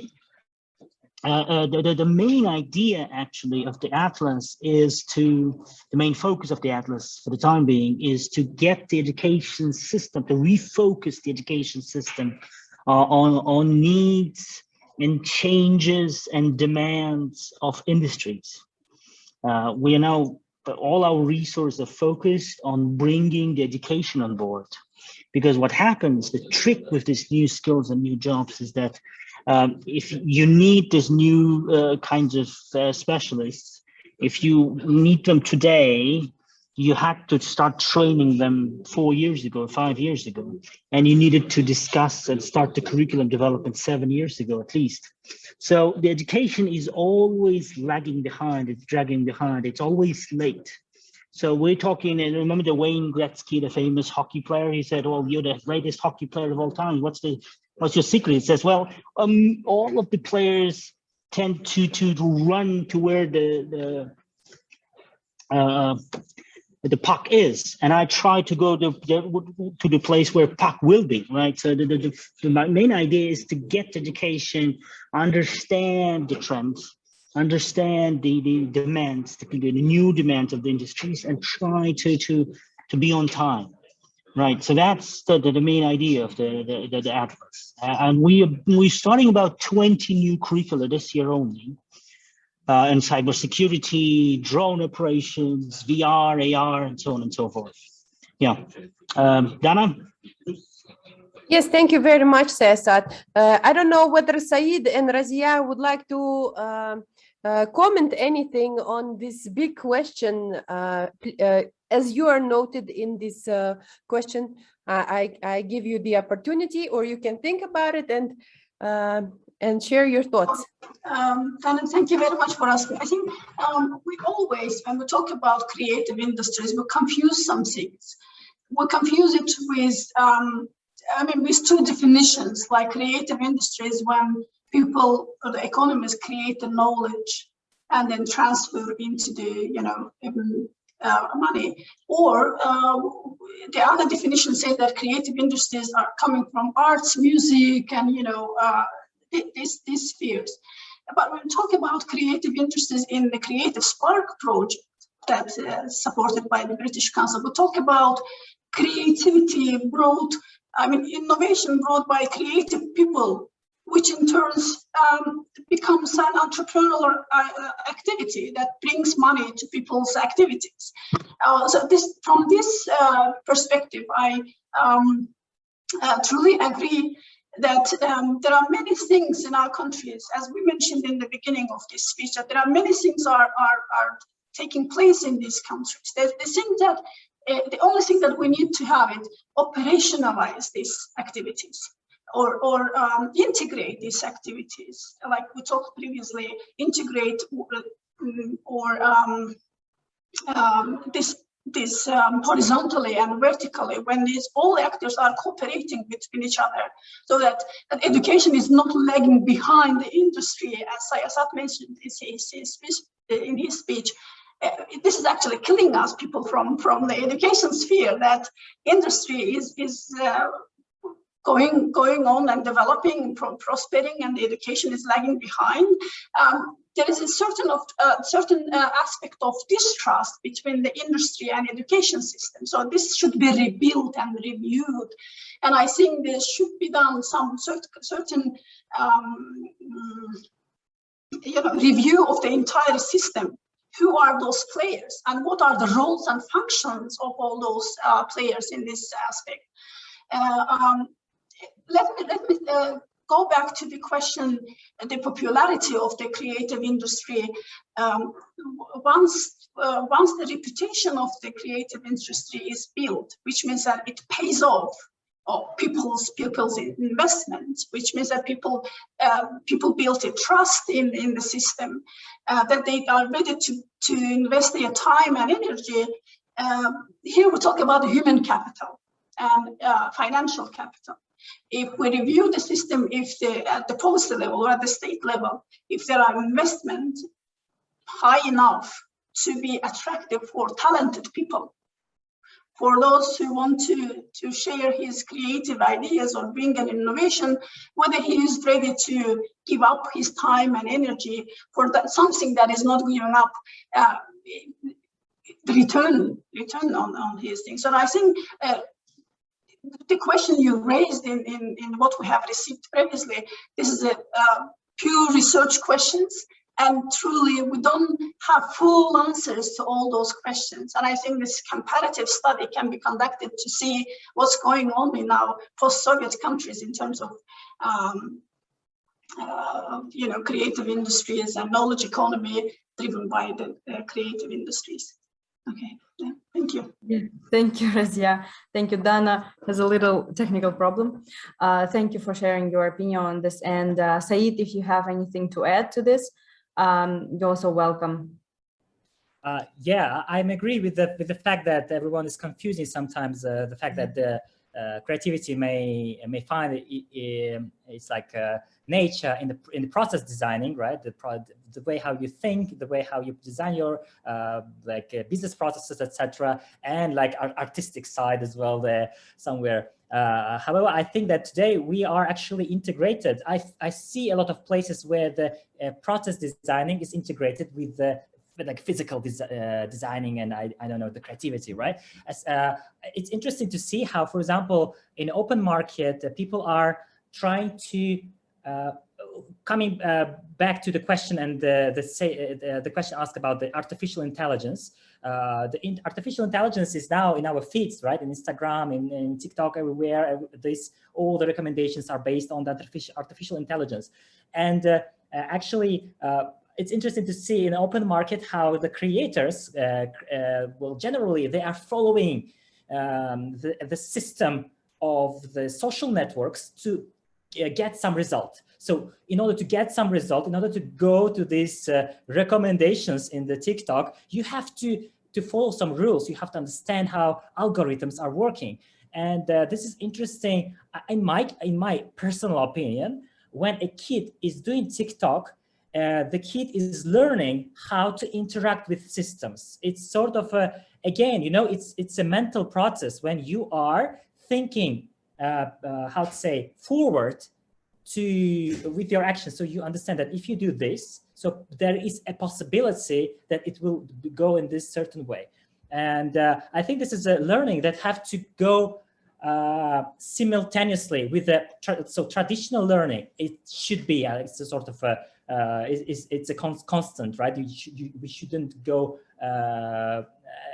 the main idea actually of the Atlas is the main focus of the Atlas for the time being is to get the education system, to refocus the education system on needs and changes and demands of industries. We are now, all our resources are focused on bringing the education on board, because what happens, the trick with these new skills and new jobs is that if you need these new kinds of specialists, If you need them today, you had to start training them 4 years ago, 5 years ago, and you needed to discuss and start the curriculum development 7 years ago at least. So the education is always lagging behind, it's dragging behind, it's always late. So we're talking, and remember the Wayne Gretzky, the famous hockey player, he said, well, you're the greatest hockey player of all time. What's your secret? He says, well, all of the players tend to run to where the puck is, and I try to go to the place where puck will be, right? So the main idea is to get education, understand the trends, understand the demands, the new demands of the industries, and try to be on time, right? So that's the main idea of the atlas, and we're starting about 20 new curricula this year only. And cybersecurity, drone operations, VR, AR, and so on and so forth. Yeah, Dana? Yes, thank you very much, Sayasat. I don't know whether Saeed and Razia would like to comment anything on this big question. As you are noted in this question, I give you the opportunity, or you can think about it and share your thoughts. Tanan, thank you very much for asking. I think we always, when we talk about creative industries, we confuse some things. We confuse it with, with two definitions, like creative industries when people or the economists create the knowledge and then transfer into the, money. Or the other definition says that creative industries are coming from arts, music, and, these spheres. But when we talk about creative industries in the Creative Spark project that's supported by the British Council, we talk about creativity innovation brought by creative people, which in turn becomes an entrepreneurial activity that brings money to people's activities. From this perspective, I truly agree that there are many things in our countries, as we mentioned in the beginning of this speech, that there are many things are taking place in these countries. The only thing that we need to have it operationalize these activities or integrate these activities, like we talked previously, integrate this horizontally and vertically, when these all actors are cooperating between each other, so that education is not lagging behind the industry, as Sayasat mentioned in his speech. This is actually killing us, people from the education sphere, that industry is going on and developing, prospering, and the education is lagging behind. There is a certain aspect of distrust between the industry and education system. So this should be rebuilt and reviewed. And I think there should be done some certain review of the entire system. Who are those players, and what are the roles and functions of all those players in this aspect? Let me go back to the question, the popularity of the creative industry. Once the reputation of the creative industry is built, which means that it pays off people's investments, which means that people build a trust in the system, that they are ready to invest their time and energy. Here we talk about human capital and financial capital. If we review the system, at the policy level or at the state level, if there are investments high enough to be attractive for talented people, for those who want to share his creative ideas or bring an innovation, whether he is ready to give up his time and energy for something that is not giving up the return on his things. So I think the question you raised in what we have received previously, this is a pure research questions. And truly, we don't have full answers to all those questions. And I think this comparative study can be conducted to see what's going on in our post-Soviet countries in terms of, creative industries and knowledge economy, driven by the creative industries. Okay, yeah, thank you. Yeah, thank you, Razia. Thank you. Dana has a little technical problem. Thank you for sharing your opinion on this. And Said, if you have anything to add to this, you're also welcome. Yeah, I agree with the fact that everyone is confusing sometimes. The fact that the creativity may find it's like nature in the process designing, right? The way how you think, the way how you design your business processes, etc., and like artistic side as well there somewhere. However, I think that today we are actually integrated. I see a lot of places where the process designing is integrated with the like physical designing and I don't know, the creativity, right? It's interesting to see how, for example, in open market, people are trying to coming back to the question and the question asked about the artificial intelligence. Artificial intelligence is now in our feeds, right? In Instagram, in TikTok, everywhere. All the recommendations are based on the artificial intelligence, and actually. It's interesting to see in the open market how the creators, well, generally they are following the system of the social networks to get some result. So in order to get some result, in order to go to these recommendations in the TikTok, you have to follow some rules. You have to understand how algorithms are working. And this is interesting. In my personal opinion, when a kid is doing TikTok, the kid is learning how to interact with systems. It's sort of again, you know, it's a mental process when you are thinking, how to say, forward with your actions. So you understand that if you do this, so there is a possibility that it will go in this certain way. And I think this is a learning that have to go simultaneously with the traditional learning. It should be it's a sort of it's a constant, right? We shouldn't go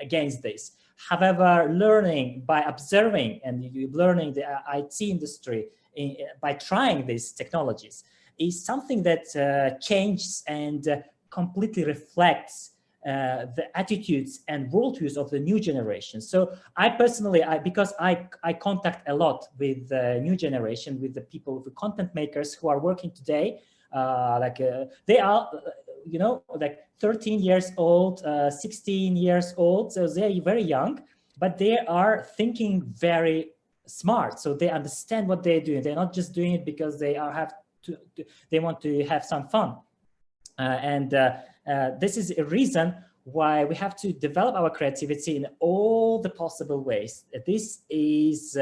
against this. However, learning by observing and learning the IT industry by trying these technologies is something that changes and completely reflects the attitudes and worldviews of the new generation. So I personally, because I contact a lot with the new generation, with the people, the content makers who are working today, they are, you know, like 13 years old, 16 years old, so they're very young, but they are thinking very smart. So they understand what they're doing. They're not just doing it because they want to have some fun. This is a reason why we have to develop our creativity in all the possible ways. This is,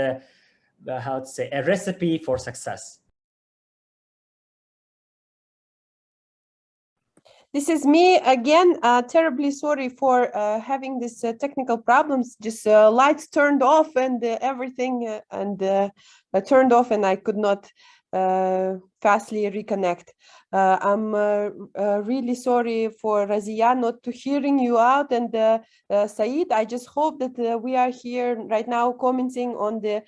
how to say, a recipe for success. This is me again. Terribly sorry for having these technical problems. Just lights turned off and everything turned off, and I could not fastly reconnect. I'm really sorry for Razia not to hearing you out, and Said, I just hope that we are here right now commenting on the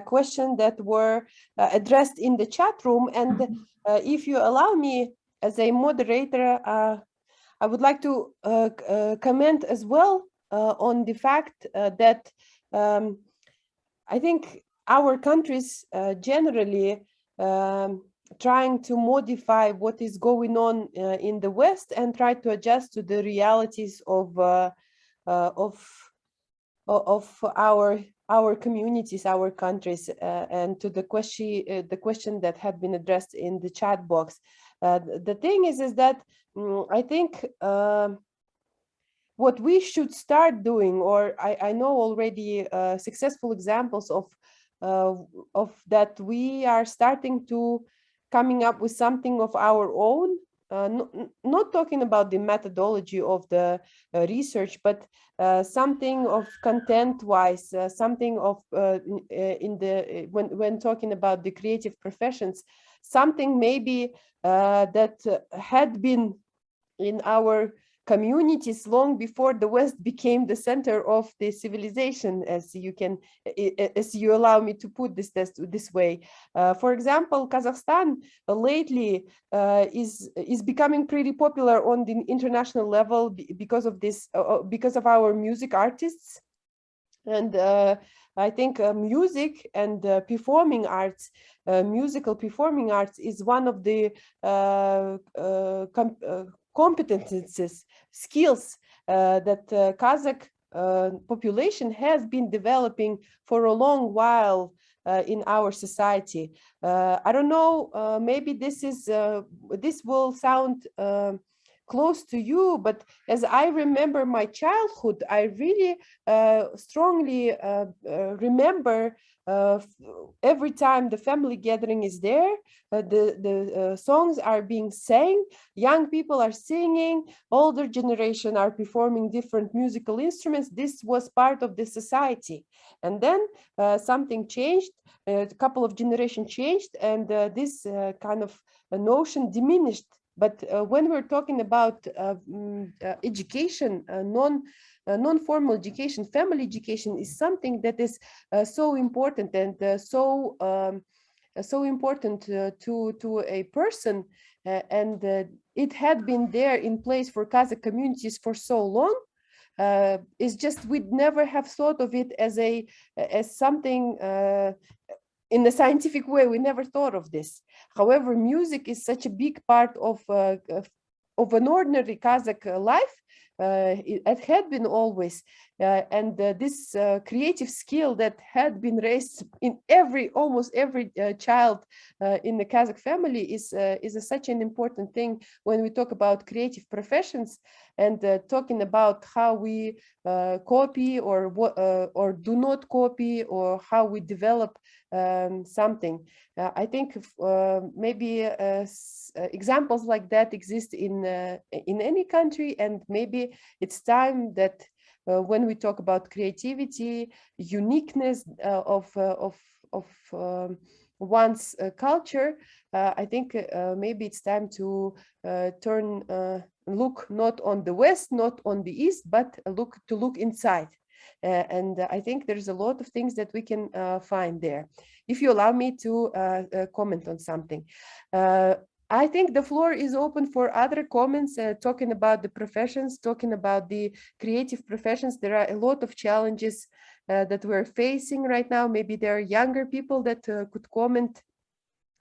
question that were addressed in the chat room. And if you allow me, as a moderator, I would like to comment as well on the fact that I think our countries generally trying to modify what is going on in the West and try to adjust to the realities of our communities, our countries, and to the question that had been addressed in the chat box. The thing is that I think what we should start doing, or I know already successful examples of that, we are starting to coming up with something of our own. Not talking about the methodology of the research, but something of content-wise, something of when talking about the creative professions, something maybe that had been in our communities long before the West became the center of the civilization, as you allow me to put this way. For example, Kazakhstan lately is becoming pretty popular on the international level because of this, because of our music artists. And I think music and performing arts, musical performing arts, is one of the competences, skills that Kazakh population has been developing for a long while in our society. I don't know, maybe this will sound close to you, but as I remember my childhood, I really strongly remember every time the family gathering is there, the songs are being sang, young people are singing, older generation are performing different musical instruments. This was part of the society. And then something changed, a couple of generations changed, and this kind of notion diminished. But when we're talking about education, non-formal education, family education is something that is so important and so important to a person, and it had been there in place for Kazakh communities for so long. It's just we'd never have thought of it as something in a scientific way. We never thought of this. However, music is such a big part of an ordinary Kazakh life. It had been always, and this creative skill that had been raised in almost every child in the Kazakh family is such an important thing when we talk about creative professions and talking about how we copy or do not copy, or how we develop something. I think maybe examples like that exist in any country, and maybe it's time that when we talk about creativity, uniqueness of one's culture, I think maybe it's time to look not on the West, not on the East, but look inside. And I think there's a lot of things that we can find there. If you allow me to comment on something. I think the floor is open for other comments, talking about the professions, talking about the creative professions. There are a lot of challenges that we're facing right now. Maybe there are younger people that could comment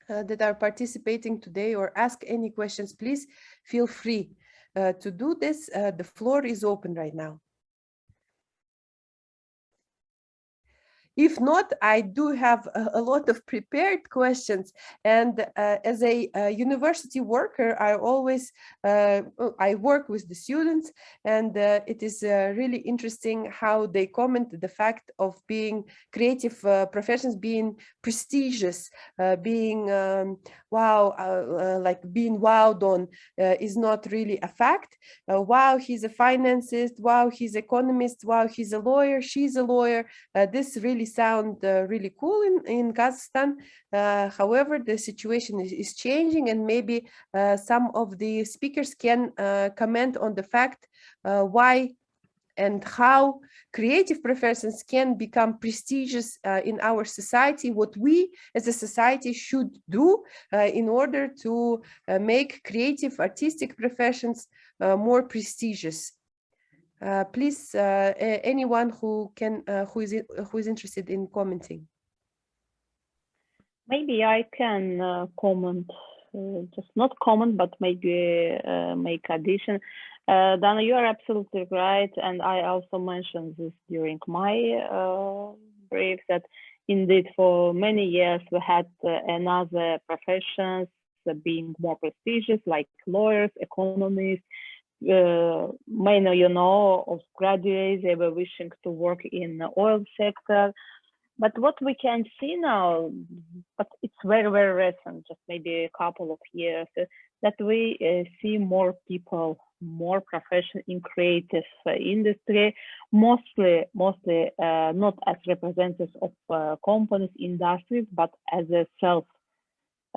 that are participating today, or ask any questions. Please feel free to do this. The floor is open right now. If not, I do have a lot of prepared questions. And as a university worker, I work with the students, and it is really interesting how they comment the fact of being creative professions being prestigious, being like being wowed on is not really a fact. Wow, he's a financist. Wow, he's an economist. Wow, he's a lawyer. She's a lawyer. This really sound really cool in Kazakhstan. However, the situation is changing, and maybe some of the speakers can comment on the fact why and how creative professions can become prestigious in our society, what we as a society should do in order to make creative artistic professions more prestigious. Please, anyone who is interested in commenting. Maybe I can comment, just not comment, but maybe make addition. Dana, you are absolutely right, and I also mentioned this during my brief, that indeed for many years we had another professions being more prestigious, like lawyers, economists. Many, of graduates, they were wishing to work in the oil sector. But what we can see now, but it's very, very recent, just maybe a couple of years, that we see more people, more professional in creative industry, mostly not as representatives of companies, industries, but as a self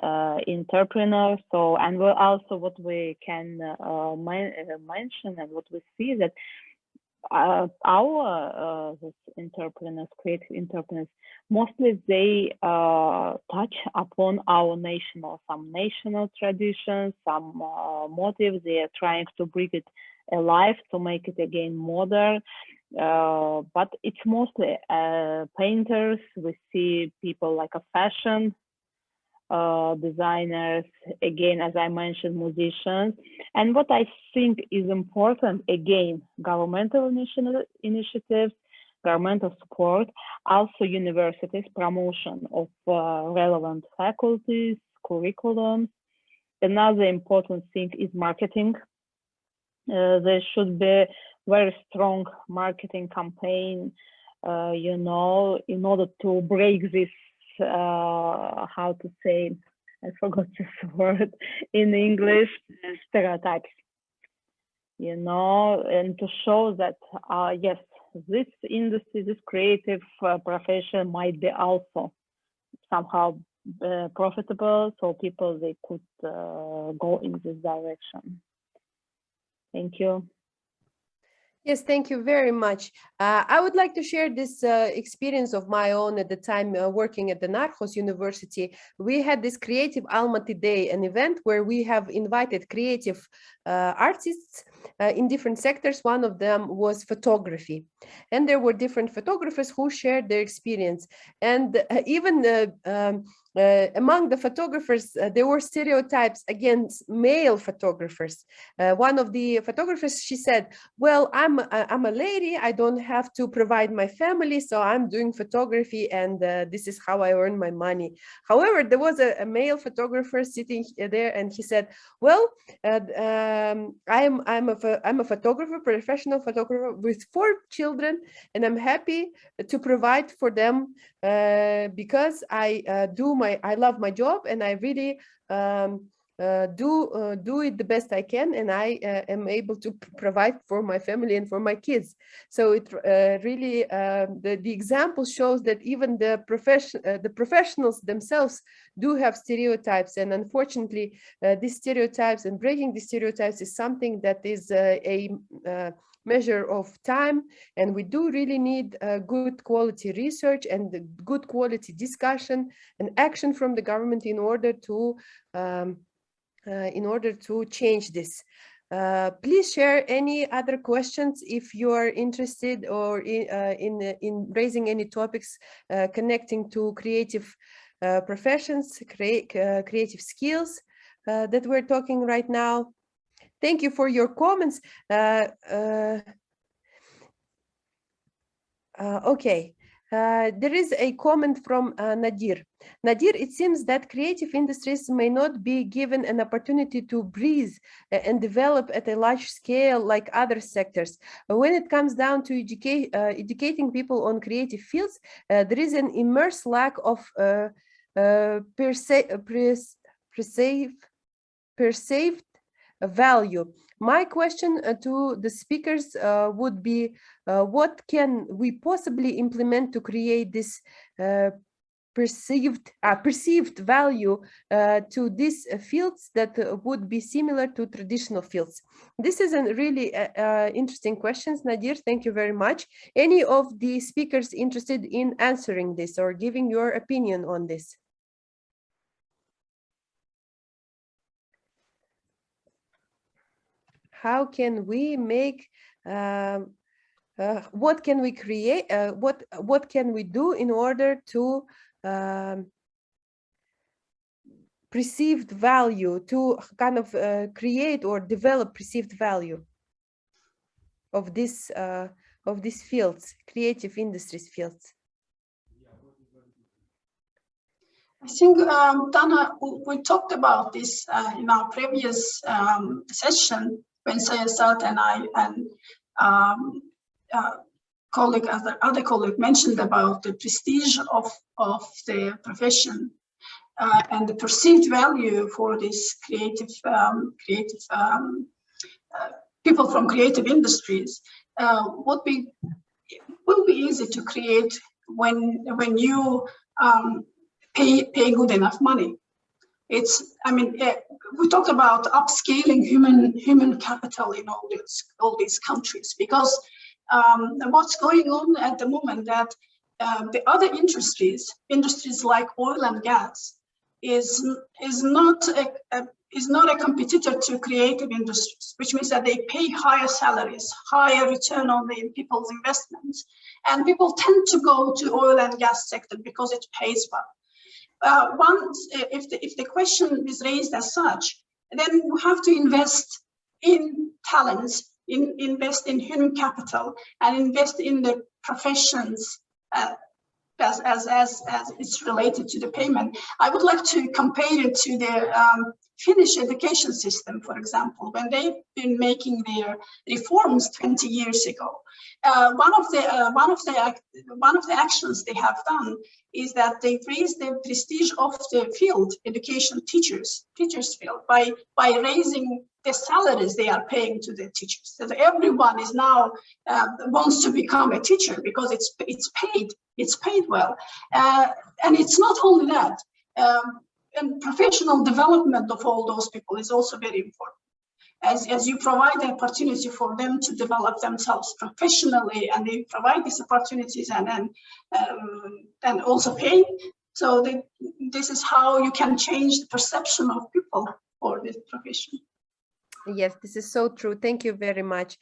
entrepreneurs. So, and we're also what we can mention and what we see that our this entrepreneurs, creative entrepreneurs, mostly they touch upon our some national traditions, some motives. They are trying to bring it alive, to make it again modern. But it's mostly painters. We see people like a fashion designers, again, as I mentioned, musicians. And what I think is important, again, governmental initiatives, governmental support, also universities, promotion of relevant faculties, curriculums. Another important thing is marketing. There should be very strong marketing campaign, you know, in order to break this how to say, I forgot this word in English, stereotypes, you know, and to show that, yes, this industry, this creative profession might be also somehow profitable, so people, they could go in this direction. Thank you. Yes, thank you very much. I would like to share this experience of my own at the time working at the Narcos University. We had this Creative Almaty Day, an event where we have invited creative artists in different sectors. One of them was photography. And there were different photographers who shared their experience. And even among the photographers, there were stereotypes against male photographers. One of the photographers, she said, well, I'm a lady, I don't have to provide my family, so I'm doing photography, and this is how I earn my money. However, there was a male photographer sitting there, and he said, well, I'm a photographer, professional photographer with 4 children, and I'm happy to provide for them because I love my job, and I really do it the best I can, and I am able to provide for my family and for my kids. So it really the example shows that even the professionals themselves do have stereotypes, and unfortunately these stereotypes and breaking the stereotypes is something that is a measure of time, and we do really need good quality research and good quality discussion and action from the government in order to change this. Please share any other questions if you are interested, or in raising any topics connecting to creative professions, creative skills that we're talking right now. Thank you for your comments. Okay. There is a comment from Nadir. Nadir, it seems that creative industries may not be given an opportunity to breathe and develop at a large scale like other sectors. When it comes down to educating people on creative fields, there is an immense lack of perceived value. My question to the speakers would be, what can we possibly implement to create this perceived value to these fields that would be similar to traditional fields? This is a really interesting question, Nadir. Thank you very much. Any of the speakers interested in answering this or giving your opinion on this? How can we make, what can we create, what can we do in order to perceived value, to kind of create or develop perceived value of this of these fields, creative industries fields? I think, Dana, we talked about this in our previous session when Sayasat and I and other colleague mentioned about the prestige of the profession and the perceived value for this people from creative industries will be easy to create when you pay good enough money. It's, I mean, we talk about upscaling human capital in all these countries, because what's going on at the moment that the other industries like oil and gas, is not a competitor to creative industries, which means that they pay higher salaries, higher return on the people's investments, and people tend to go to oil and gas sector because it pays well. Once, if the question is raised as such, then you have to invest in talents, invest in human capital, and invest in the professions as it's related to the payment. I would like to compare it to the Finnish education system, for example, when they've been making their reforms 20 years ago. One of the actions they have done is that they've raised the prestige of the field, education teachers field, by raising the salaries they are paying to the teachers. So everyone is now wants to become a teacher because it's paid well, and it's not only that. And professional development of all those people is also very important. As you provide the opportunity for them to develop themselves professionally, and they provide these opportunities and also pay. So this is how you can change the perception of people for this profession. Yes, this is so true. Thank you very much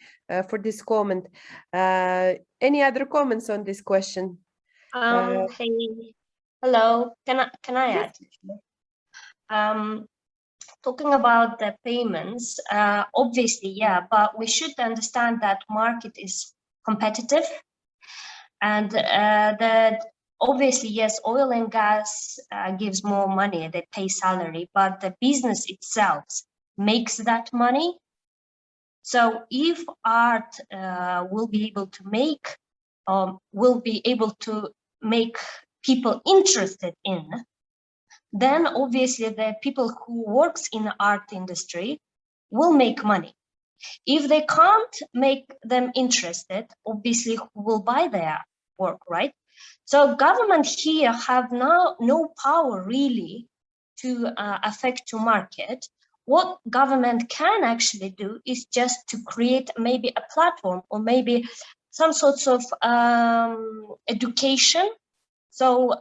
for this comment. Any other comments on this question? Hey, hello. Can I add? Talking about the payments, obviously, yeah, but we should understand that market is competitive, and that obviously, yes, oil and gas gives more money, they pay salary, but the business itself makes that money. So if art will be able to make people interested in, then obviously the people who works in the art industry will make money. If they can't make them interested, obviously who will buy their work, right? So government here have now no power really to affect the market. What government can actually do is just to create maybe a platform or maybe some sorts of education. So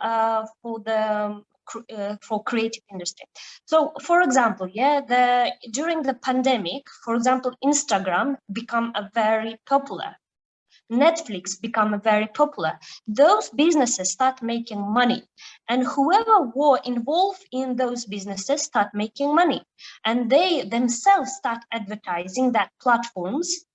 for creative industry. So for example, yeah, during the pandemic, for example, Instagram become a very popular. Netflix become very popular. Those businesses start making money, and whoever were involved in those businesses start making money, and they themselves start advertising that platforms.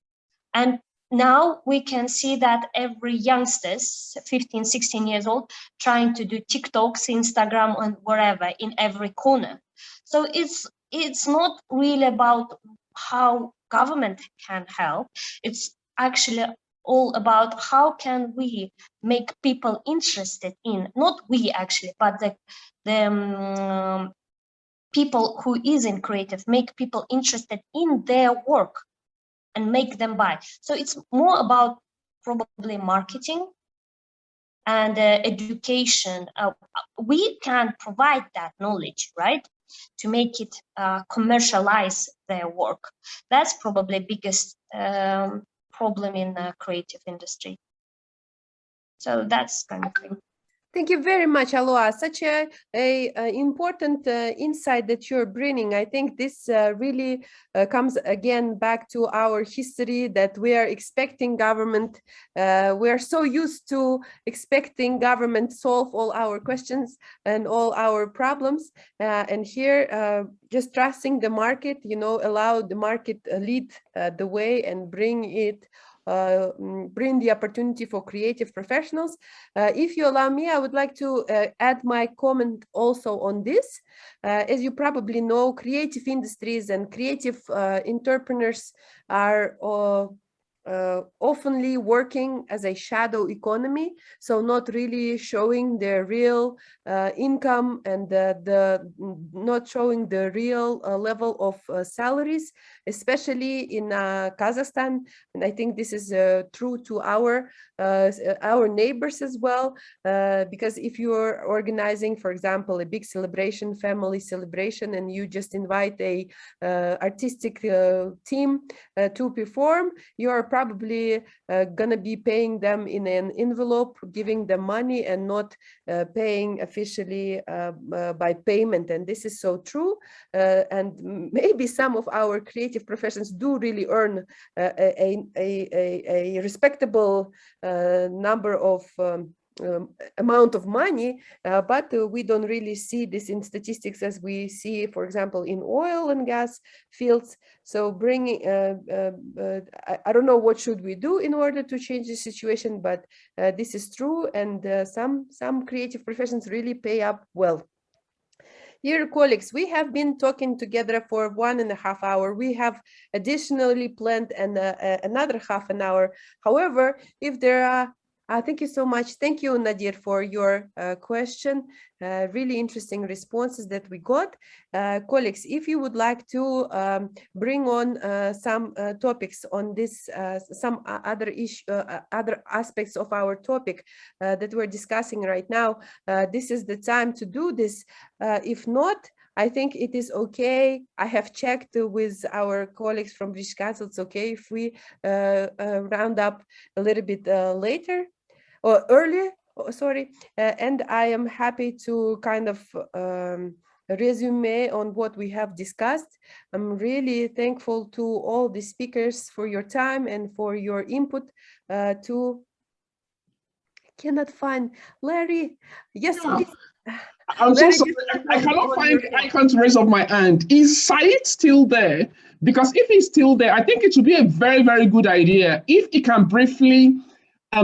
And now we can see that every youngsters, 15, 16 years old, trying to do TikToks, Instagram, and wherever, in every corner. So it's not really about how government can help. It's actually all about how can we make people interested in, not we actually, but the people who is in creative, make people interested in their work and make them buy. So it's more about probably marketing and education. We can provide that knowledge, right? To make it commercialize their work. That's probably biggest problem in the creative industry. So that's kind of thing. Thank you very much, Aloha. Such a important insight that you're bringing. I think this really comes again back to our history, that we are expecting government. We are so used to expecting government solve all our questions and all our problems. And here, just trusting the market, allow the market lead the way and bring the opportunity for creative professionals. If you allow me, I would like to add my comment also on this. As you probably know, creative industries and creative entrepreneurs are oftenly working as a shadow economy, so not really showing their real income and not showing the real level of salaries, especially in Kazakhstan. And I think this is true to our neighbors as well, because if you are organizing, for example, a big celebration, family celebration, and you just invite a artistic team to perform, you are probably gonna be paying them in an envelope, giving them money, and not paying officially by payment. And this is so true. And maybe some of our creative professions do really earn a respectable number of amount of money, but we don't really see this in statistics as we see, for example, in oil and gas fields. So bringing, I don't know what should we do in order to change the situation, but this is true, and some creative professions really pay up well. Dear colleagues, we have been talking together for 1.5 hours. We have additionally planned another half an hour. However, if there are thank you so much. Thank you, Nadir, for your question. Really interesting responses that we got. Colleagues, if you would like to bring on some topics on this, some other other aspects of our topic that we're discussing right now, this is the time to do this. If not, I think it is okay. I have checked with our colleagues from British Council. It's okay if we round up a little bit later or earlier. Sorry, and I am happy to kind of resume on what we have discussed. I'm really thankful to all the speakers for your time and for your input. Cannot find Larry. Yes, yeah. please. I'm so sorry. I cannot find the icon to raise up my hand. Is Said still there? Because if he's still there, I think it would be a very, very good idea if he can briefly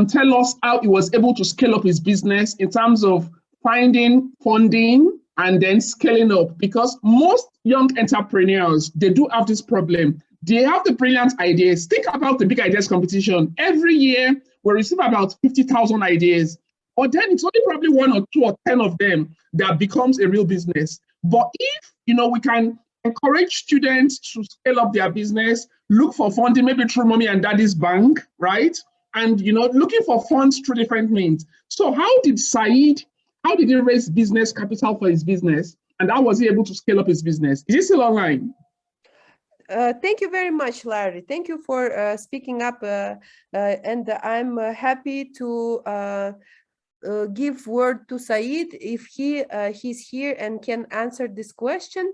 tell us how he was able to scale up his business in terms of finding funding and then scaling up. Because most young entrepreneurs, they do have this problem. They have the brilliant ideas. Think about the big ideas competition. Every year, we receive about 50,000 ideas. But then it's only probably 1 or 2 or 10 of them that becomes a real business. But if, we can encourage students to scale up their business, look for funding, maybe through mommy and daddy's bank, right? And, looking for funds through different means. So how did he raise business capital for his business? And how was he able to scale up his business? Is he still online? Thank you very much, Larry. Thank you for speaking up. And I'm happy to give word to Said if he's here and can answer this question.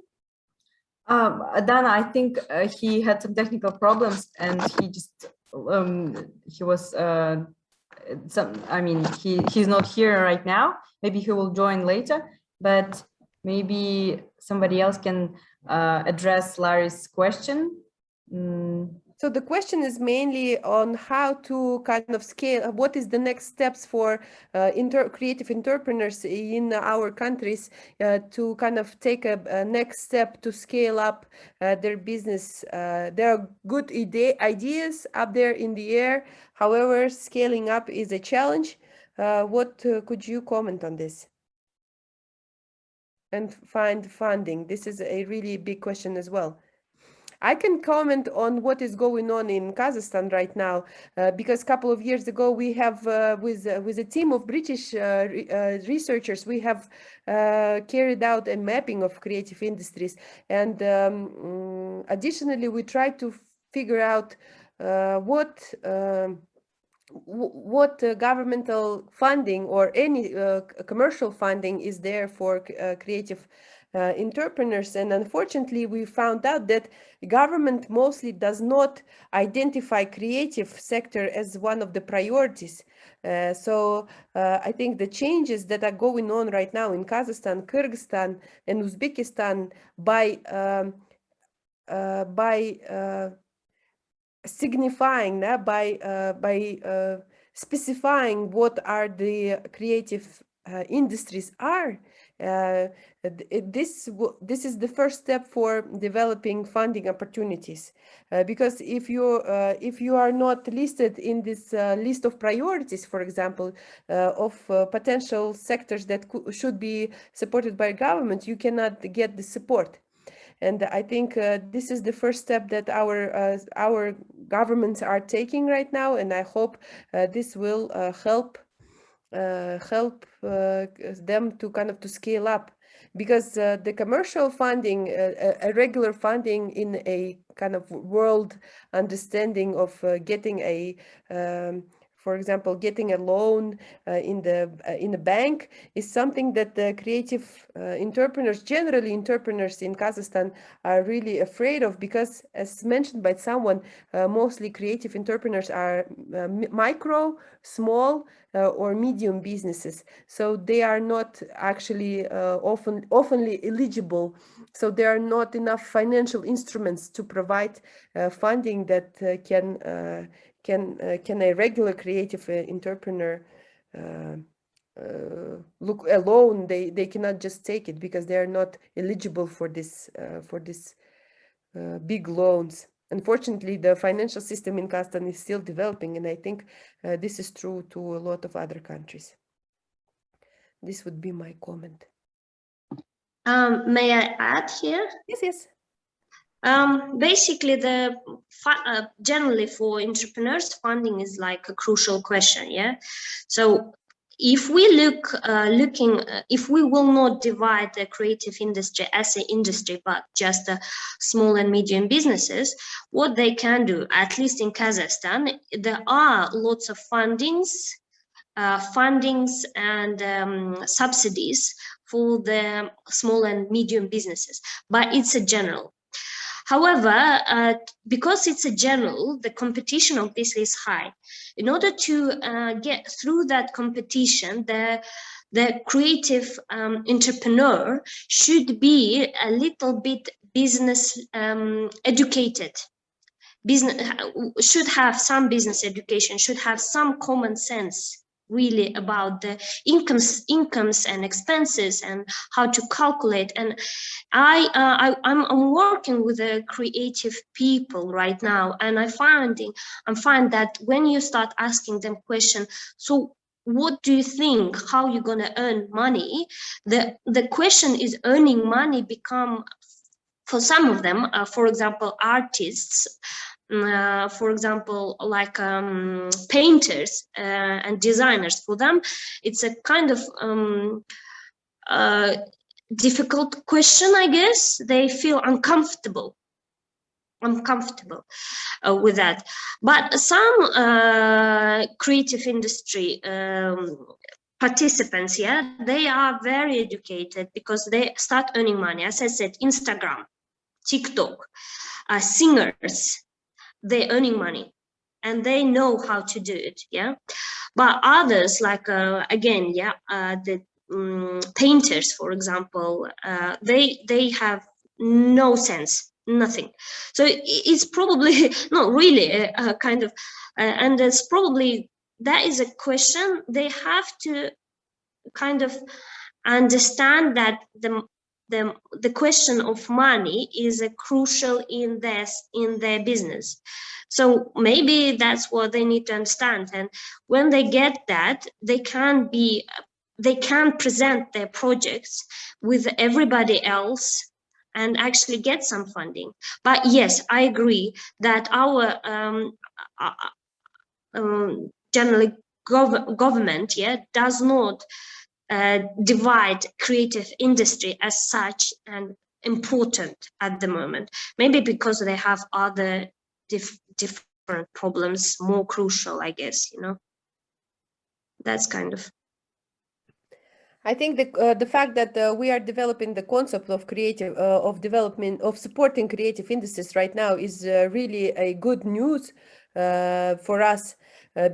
Dana, I think he had some technical problems and he just he was he's not here right now. Maybe he will join later, but maybe somebody else can address Larry's question. So the question is mainly on how to kind of scale, what is the next steps for creative entrepreneurs in our countries to kind of take a next step to scale up their business. There are good ideas up there in the air. However, scaling up is a challenge. What could you comment on this? And find funding. This is a really big question as well. I can comment on what is going on in Kazakhstan right now, because a couple of years ago we have, with a team of British researchers, we have carried out a mapping of creative industries, and additionally we tried to figure out what governmental funding or any commercial funding is there for creative entrepreneurs. And unfortunately, we found out that government mostly does not identify creative sector as one of the priorities. So I think the changes that are going on right now in Kazakhstan, Kyrgyzstan, and Uzbekistan by signifying by specifying what are the creative industries are, This is the first step for developing funding opportunities, because if you are not listed in this list of priorities, for example, of potential sectors that should be supported by government, you cannot get the support. And I think this is the first step that our governments are taking right now, and I hope this will help them to kind of to scale up, because the commercial funding, a regular funding in a kind of world understanding of getting a for example, getting a loan in the bank is something that the creative entrepreneurs, generally entrepreneurs in Kazakhstan, are really afraid of, because, as mentioned by someone, mostly creative entrepreneurs are micro, small, or medium businesses. So they are not actually oftenly eligible. So there are not enough financial instruments to provide funding that can a regular creative entrepreneur look alone. They cannot just take it because they are not eligible for this big loans. Unfortunately, the financial system in Kazakhstan is still developing, and I think this is true to a lot of other countries. This would be my comment. May I add here? Yes, yes. Basically, generally for entrepreneurs, funding is like a crucial question. Yeah. So if we if we will not divide the creative industry as an industry, but just small and medium businesses, what they can do, at least in Kazakhstan, there are lots of fundings and subsidies for the small and medium businesses, but it's a general. However, because it's a general, the competition obviously is high. In order to get through that competition, the creative entrepreneur should be a little bit business educated. Should have some business education, should have some common sense really about the incomes and expenses and how to calculate. And I'm working with the creative people right now, and I find that when you start asking them questions, so what do you think, how you're going to earn money, the question is earning money become, for some of them, for example, artists, for example, like painters and designers, for them, it's a kind of difficult question, I guess. They feel uncomfortable with that. But some creative industry participants, yeah, they are very educated because they start earning money. As I said, Instagram, TikTok, singers, they're earning money and they know how to do it. Yeah. But others, like again, yeah, the painters, for example, they have no sense, nothing. So it's probably not really a kind of and it's probably, that is a question they have to kind of understand, that the question of money is a crucial in their business. So maybe that's what they need to understand. And when they get that, they can present their projects with everybody else and actually get some funding. But yes, I agree that our generally government, yeah, does not divide creative industry as such and important at the moment. Maybe because they have other different problems, more crucial, I guess, you know. That's kind of. I think the fact that we are developing the concept of creative of development of supporting creative industries right now is really a good news for us,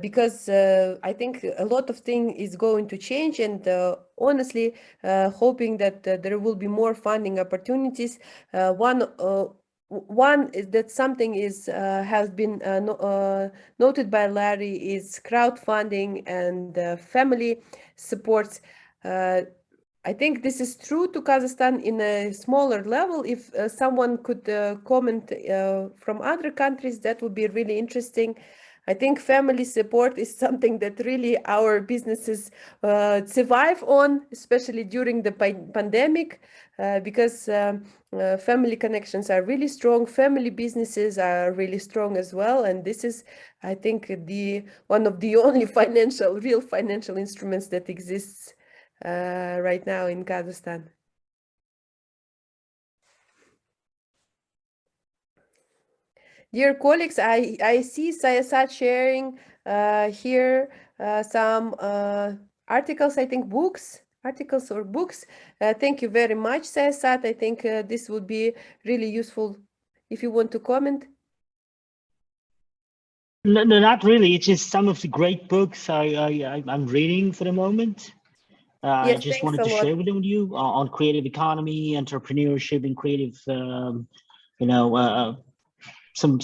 because I think a lot of things is going to change, and honestly hoping that there will be more funding opportunities. One is that something is has been noted by Larry is crowdfunding and family supports. I think this is true to Kazakhstan in a smaller level. If someone could comment from other countries, that would be really interesting. I think family support is something that really our businesses survive on, especially during the pandemic, because family connections are really strong. Family businesses are really strong as well. And this is, I think, one of the only real financial instruments that exists right now in Kazakhstan. Dear colleagues, I see Sayasat sharing here some articles, I think articles or books. Thank you very much, Sayasat. I think this would be really useful if you want to comment. No, not really. It's just some of the great books I'm reading for the moment. I Yes, just thanks wanted a to lot. share with you on creative economy, entrepreneurship, and creative, some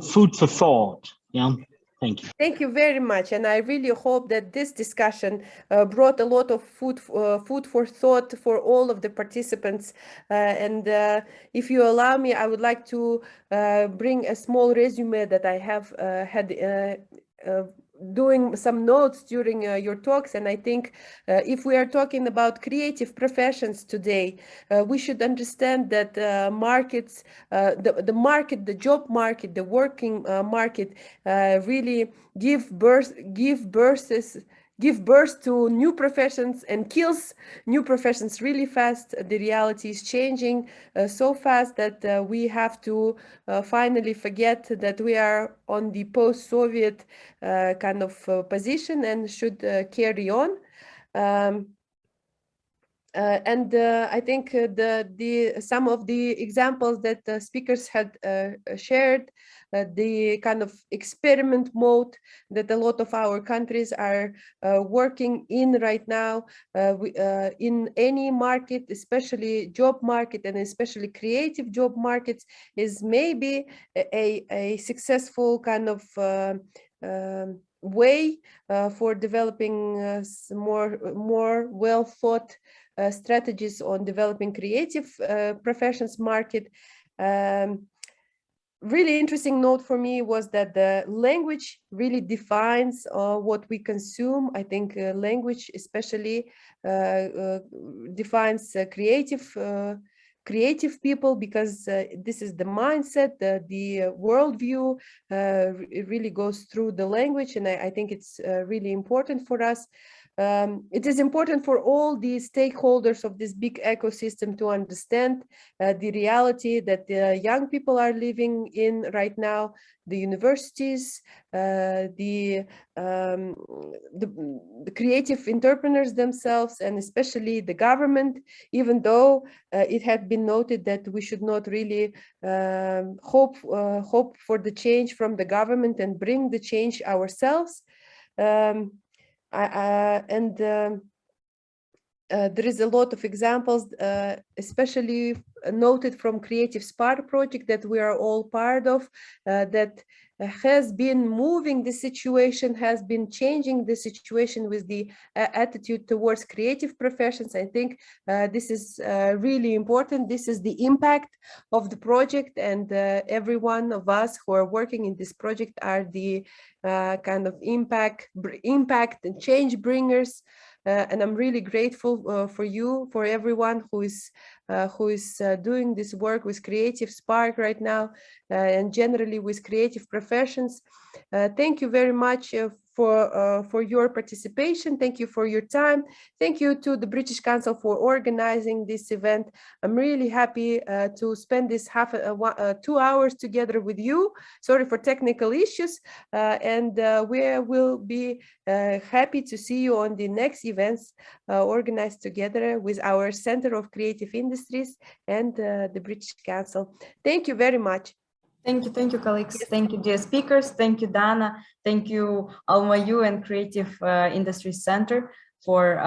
food for thought. Yeah, thank you. Thank you very much, and I really hope that this discussion brought a lot of food for thought for all of the participants. And if you allow me, I would like to bring a small resume that I have had doing some notes during your talks. And I think if we are talking about creative professions today, we should understand that markets, the market, the job market, the working market really give birth to new professions and kills new professions really fast. The reality is changing so fast that we have to finally forget that we are on the post-Soviet kind of position and should carry on. And I think some of the examples that the speakers had shared, the kind of experiment mode that a lot of our countries are working in right now, in any market, especially job market and especially creative job markets, is maybe a successful kind of way for developing more well thought strategies on developing creative professions market. Really interesting note for me was that the language really defines what we consume. I think language especially defines creative people, because this is the mindset, the worldview really goes through the language, and I think it's really important for us. It is important for all the stakeholders of this big ecosystem to understand the reality that the young people are living in right now, the universities, the creative entrepreneurs themselves, and especially the government, even though it had been noted that we should not really hope for the change from the government and bring the change ourselves. There is a lot of examples, especially noted from Creative Spark project that we are all part of, that has been moving the situation, has been changing the situation with the attitude towards creative professions. I think this is really important. This is the impact of the project, and every one of us who are working in this project are the kind of impact and change bringers. And I'm really grateful for you, for everyone who is doing this work with Creative Spark right now, and generally with creative professions. Thank you very much for your participation. Thank you for your time. Thank you to the British Council for organizing this event. I'm really happy to spend this 2 hours together with you. Sorry for technical issues, and we will be happy to see you on the next events organized together with our Center of Creative Industries and the British Council. Thank you very much. Thank you, colleagues. Yes. Thank you, dear speakers. Thank you, Dana. Thank you, Almayu and Creative Industries Center for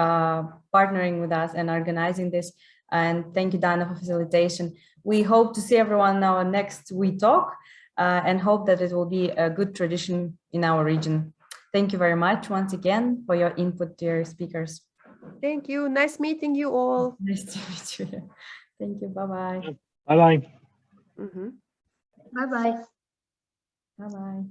partnering with us and organizing this. And thank you, Dana, for facilitation. We hope to see everyone now next We Talk, and hope that it will be a good tradition in our region. Thank you very much once again for your input, dear speakers. Thank you. Nice meeting you all. Nice to meet you. Thank you. Bye-bye. Bye-bye. Mhm. Bye-bye. Bye-bye.